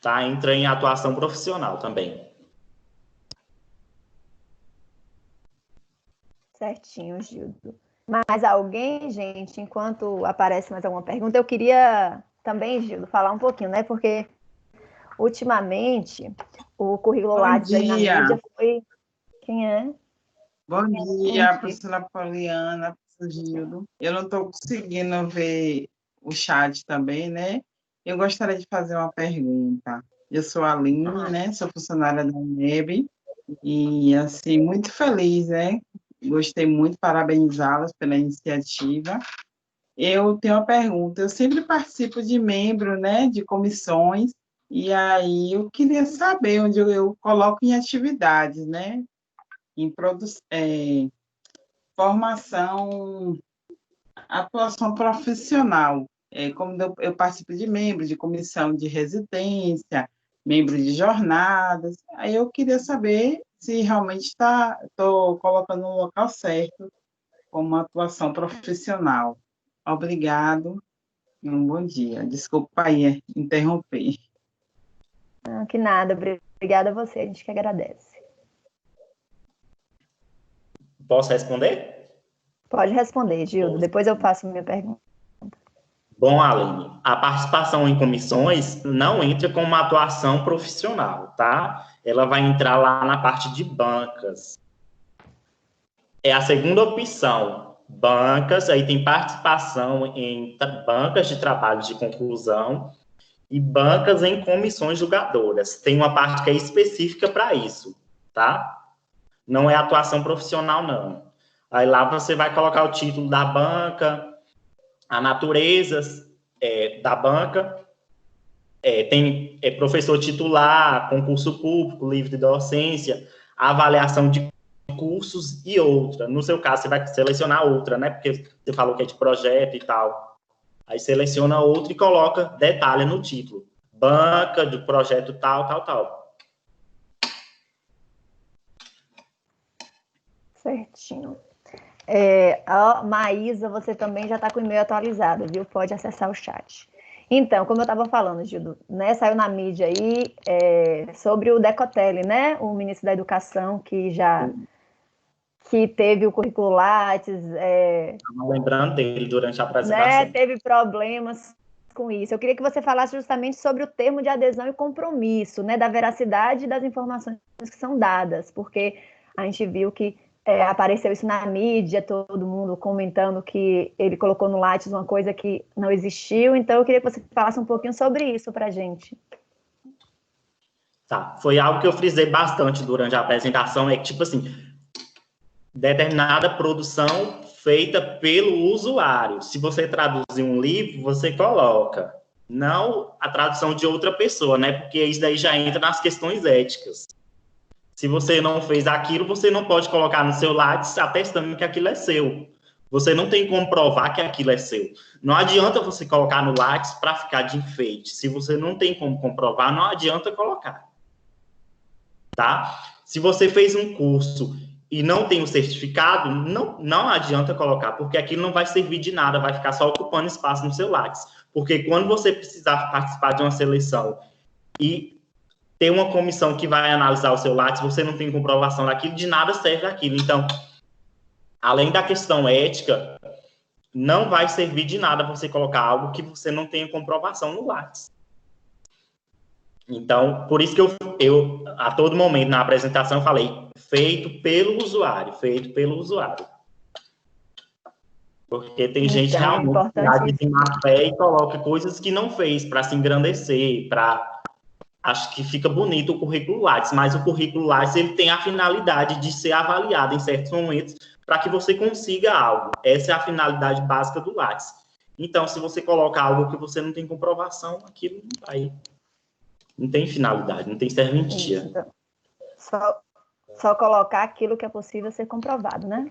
Tá? Entra em atuação profissional também. Certinho, Gildo. Mais alguém, gente? Enquanto aparece mais alguma pergunta, eu queria também, Gildo, falar um pouquinho, né? Porque ultimamente o currículo Lattes aí na mídia foi... Quem é? Bom dia, professora Poliana, professor Gildo. Eu não estou conseguindo ver o chat também, né? Eu gostaria de fazer uma pergunta. Eu sou a Aline, né? Sou funcionária da UNEB e, assim, muito feliz, né? Gostei muito, parabenizá-las pela iniciativa. Eu tenho uma pergunta. Eu sempre participo de membro, né? De comissões e aí eu queria saber onde eu coloco em atividades, né? Em formação, atuação profissional. Como eu participo de membro de comissão de residência, membro de jornadas, aí eu queria saber se realmente estou colocando no local certo como atuação profissional. Obrigado e um bom dia. Desculpa aí interromper. Não, que nada, obrigada a você, a gente que agradece. Posso responder? Pode responder, Gildo, depois eu faço minha pergunta. Bom, Aline, a participação em comissões não entra como uma atuação profissional, tá? Ela vai entrar lá na parte de bancas. É a segunda opção, bancas, aí tem participação em bancas de trabalho de conclusão e bancas em comissões julgadoras. Tem uma parte que é específica para isso, tá? Não é atuação profissional, não. Aí lá você vai colocar o título da banca, a natureza da banca, tem professor titular, concurso público, livre de docência, avaliação de cursos e outra. No seu caso, você vai selecionar outra, né? Porque você falou que é de projeto e tal. Aí seleciona outra e coloca detalhe no título. Banca, do projeto tal, tal, tal. Certinho. Maísa, você também já está com o e-mail atualizado, viu? Pode acessar o chat. Então, como eu estava falando, Gildo, né, saiu na mídia aí sobre o Decotelli, né? O ministro da Educação que teve o currículo Lattes. Estava lembrando dele durante a apresentação. Né, teve problemas com isso. Eu queria que você falasse justamente sobre o termo de adesão e compromisso, né? Da veracidade das informações que são dadas, porque a gente viu que apareceu isso na mídia, todo mundo comentando que ele colocou no Lattes uma coisa que não existiu, então eu queria que você falasse um pouquinho sobre isso para a gente. Tá, foi algo que eu frisei bastante durante a apresentação, é que, tipo assim, determinada produção feita pelo usuário. Se você traduzir um livro, você coloca, não a tradução de outra pessoa, né? Porque isso daí já entra nas questões éticas. Se você não fez aquilo, você não pode colocar no seu Lattes atestando que aquilo é seu. Você não tem como provar que aquilo é seu. Não adianta você colocar no Lattes para ficar de enfeite. Se você não tem como comprovar, não adianta colocar. Tá? Se você fez um curso e não tem o certificado, não adianta colocar, porque aquilo não vai servir de nada, vai ficar só ocupando espaço no seu Lattes. Porque quando você precisar participar de uma seleção e ter uma comissão que vai analisar o seu Lattes, você não tem comprovação daquilo, de nada serve aquilo. Então, além da questão ética, não vai servir de nada você colocar algo que você não tenha comprovação no Lattes. Então, por isso que eu a todo momento na apresentação falei, feito pelo usuário. Porque tem gente realmente que de má fé e coloca coisas que não fez para se engrandecer, acho que fica bonito o currículo Lattes, mas o currículo Lattes ele tem a finalidade de ser avaliado em certos momentos para que você consiga algo. Essa é a finalidade básica do Lattes. Então, se você coloca algo que você não tem comprovação, aquilo não vai. Não tem finalidade, não tem serventia. Só colocar aquilo que é possível ser comprovado, né?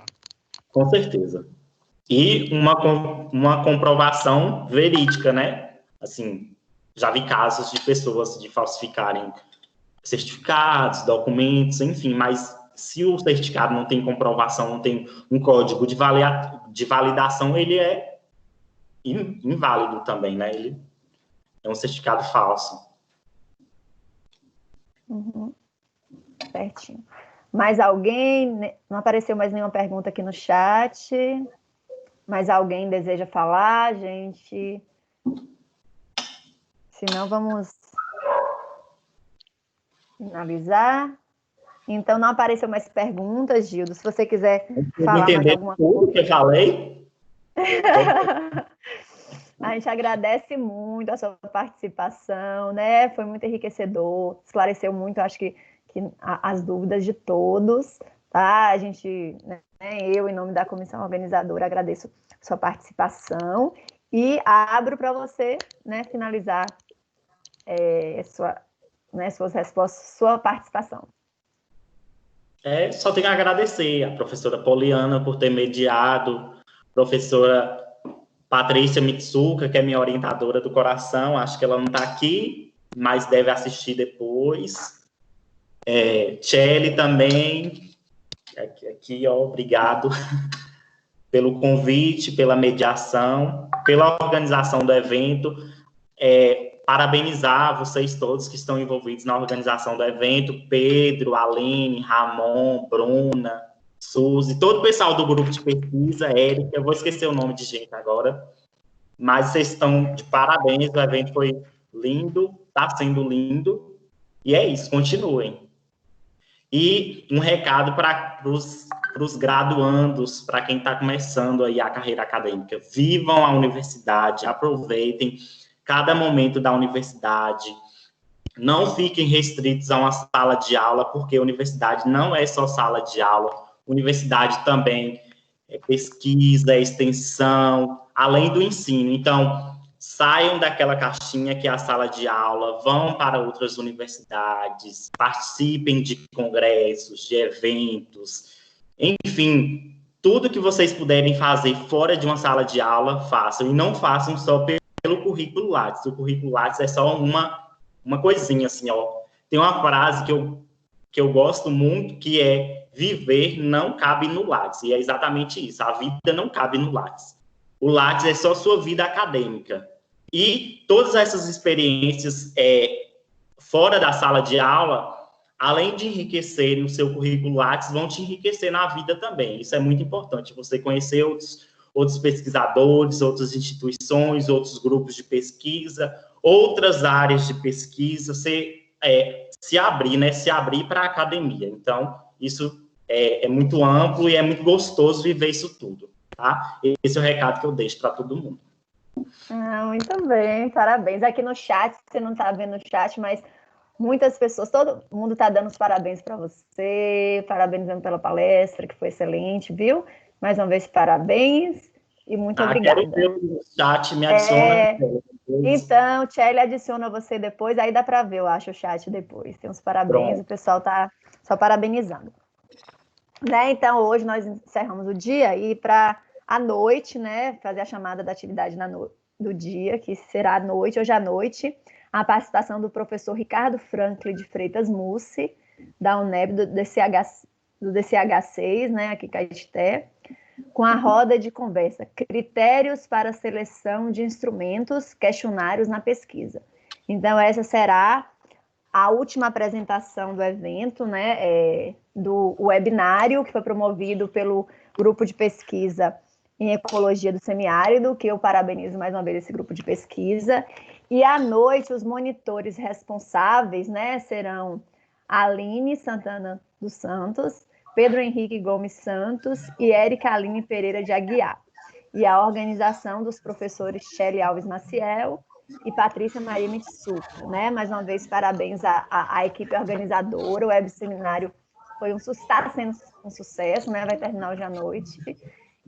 Com certeza. E uma comprovação verídica, né? Assim, já vi casos de pessoas de falsificarem certificados, documentos, enfim, mas se o certificado não tem comprovação, não tem um código de validação, ele é inválido também, né? Ele é um certificado falso. Certinho. Mais alguém? Não apareceu mais nenhuma pergunta aqui no chat. Mais alguém deseja falar, gente? Se não, vamos finalizar. Então, não apareceu mais perguntas, Gildo. Se você quiser falar mais alguma coisa. Tudo que eu falei? A gente agradece muito a sua participação, né? Foi muito enriquecedor, esclareceu muito, acho que as dúvidas de todos, tá? A gente, né, eu, em nome da comissão organizadora, agradeço a sua participação e abro para você, né, finalizar suas respostas, sua participação. Só tenho a agradecer a professora Poliana por ter mediado, professora Patrícia Mitsuka, que é minha orientadora do coração, acho que ela não está aqui, mas deve assistir depois. Tchelle também, aqui, ó, obrigado pelo convite, pela mediação, pela organização do evento. Parabenizar vocês todos que estão envolvidos na organização do evento, Pedro, Aline, Ramon, Bruna, Suzy, todo o pessoal do grupo de pesquisa, Érica, eu vou esquecer o nome de gente agora, mas vocês estão de parabéns, o evento foi lindo, está sendo lindo, e é isso, continuem. E um recado para os graduandos, para quem está começando aí a carreira acadêmica, vivam a universidade, aproveitem cada momento da universidade, não fiquem restritos a uma sala de aula, porque a universidade não é só sala de aula, universidade também é pesquisa, é extensão, além do ensino. Então, saiam daquela caixinha que é a sala de aula, vão para outras universidades, participem de congressos, de eventos, enfim, tudo que vocês puderem fazer fora de uma sala de aula, façam, e não façam só pelo currículo Lattes. O currículo Lattes é só uma coisinha, assim, ó. Tem uma frase que eu gosto muito, que é: viver não cabe no Lattes. E é exatamente isso, a vida não cabe no Lattes. O Lattes é só sua vida acadêmica. E todas essas experiências fora da sala de aula, além de enriquecerem o seu currículo Lattes, vão te enriquecer na vida também. Isso é muito importante, você conhecer outros pesquisadores, outras instituições, outros grupos de pesquisa, outras áreas de pesquisa, se abrir, né? Se abrir para a academia. Então, isso é muito amplo e é muito gostoso viver isso tudo, tá? Esse é o recado que eu deixo para todo mundo. Muito bem, parabéns. Aqui no chat, você não está vendo o chat, mas muitas pessoas, todo mundo está dando os parabéns para você, parabenizando pela palestra, que foi excelente, viu? Mais uma vez, parabéns e muito obrigada. Quero ver o chat, me adiciona. Então, Tchelle adiciona você depois, aí dá para ver, eu acho, o chat depois. Tem uns parabéns, pronto. O pessoal está só parabenizando. Né? Então, hoje nós encerramos o dia e para a noite, né, fazer a chamada da atividade do dia, que será à noite, hoje à noite, a participação do professor Ricardo Franklin de Freitas Mussi, da UNEB, do DCH6, né, aqui em Caetité, com a roda de conversa, critérios para seleção de instrumentos, questionários na pesquisa. Então, essa será a última apresentação do evento, né, do webinário, que foi promovido pelo grupo de pesquisa em ecologia do semiárido, que eu parabenizo mais uma vez esse grupo de pesquisa. E à noite, os monitores responsáveis, né, serão Aline Santana dos Santos, Pedro Henrique Gomes Santos e Érica Aline Pereira de Aguiar. E a organização dos professores Tchelle Alves Maciel e Patrícia Maria Mitsuka, né? Mais uma vez, parabéns à equipe organizadora. O web seminário está sendo um sucesso, né? Vai terminar hoje à noite.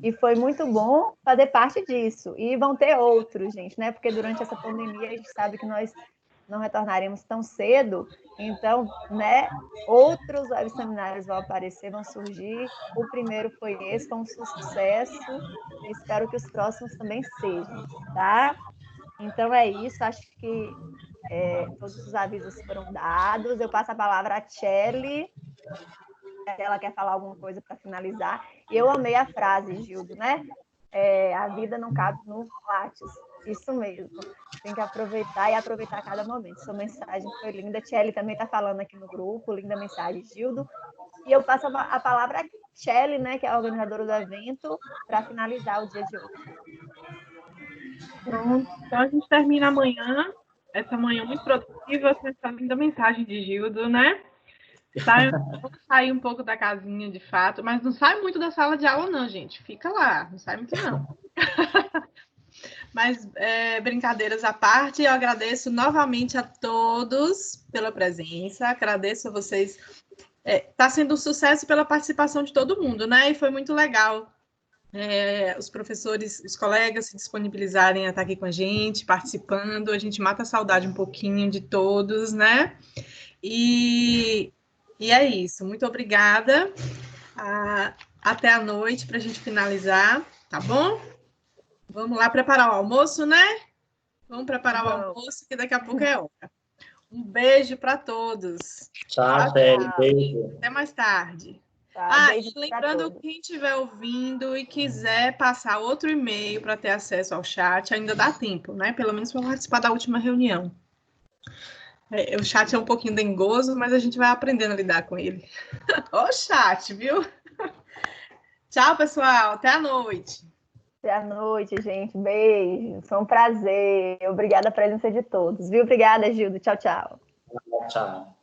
E foi muito bom fazer parte disso. E vão ter outros, gente, né? Porque durante essa pandemia a gente sabe que nós não retornaremos tão cedo. Então, né, outros web seminários vão aparecer, vão surgir. O primeiro foi esse, foi um sucesso. E espero que os próximos também sejam, tá? Então é isso, acho que todos os avisos foram dados. Eu passo a palavra à Tchely, se ela quer falar alguma coisa para finalizar. E eu amei a frase, Gildo, né? A vida não cabe no Lattes. Isso mesmo. Tem que aproveitar e aproveitar cada momento. Sua mensagem foi linda. Tchely também está falando aqui no grupo. Linda mensagem, Gildo. E eu passo a palavra à Tchely, né, que é a organizadora do evento, para finalizar o dia de hoje. Pronto. Então a gente termina amanhã, essa manhã muito produtiva, com essa linda mensagem de Gildo, né? Vamos sair um pouco da casinha, de fato, mas não sai muito da sala de aula, não, gente. Fica lá, não sai muito, não. Mas, brincadeiras à parte, eu agradeço novamente a todos pela presença, agradeço a vocês. Está sendo um sucesso pela participação de todo mundo, né? E foi muito legal os professores, os colegas se disponibilizarem a estar aqui com a gente, participando. A gente mata a saudade um pouquinho de todos, né? E é isso. Muito obrigada. Até a noite para a gente finalizar, tá bom? Vamos lá preparar o almoço, né? Vamos preparar o almoço, que daqui a pouco é hora. Um beijo para todos. Tchau, Tchely. Beijo. Até mais tarde. Beijo e lembrando, quem estiver ouvindo e quiser passar outro e-mail para ter acesso ao chat, ainda dá tempo, né? Pelo menos para participar da última reunião. O chat é um pouquinho dengoso, mas a gente vai aprendendo a lidar com ele. Ó, chat, viu? Tchau, pessoal. Até a noite. Até a noite, gente. Beijo. Foi um prazer. Obrigada a presença de todos. Viu? Obrigada, Gildo. Tchau, tchau. Tchau.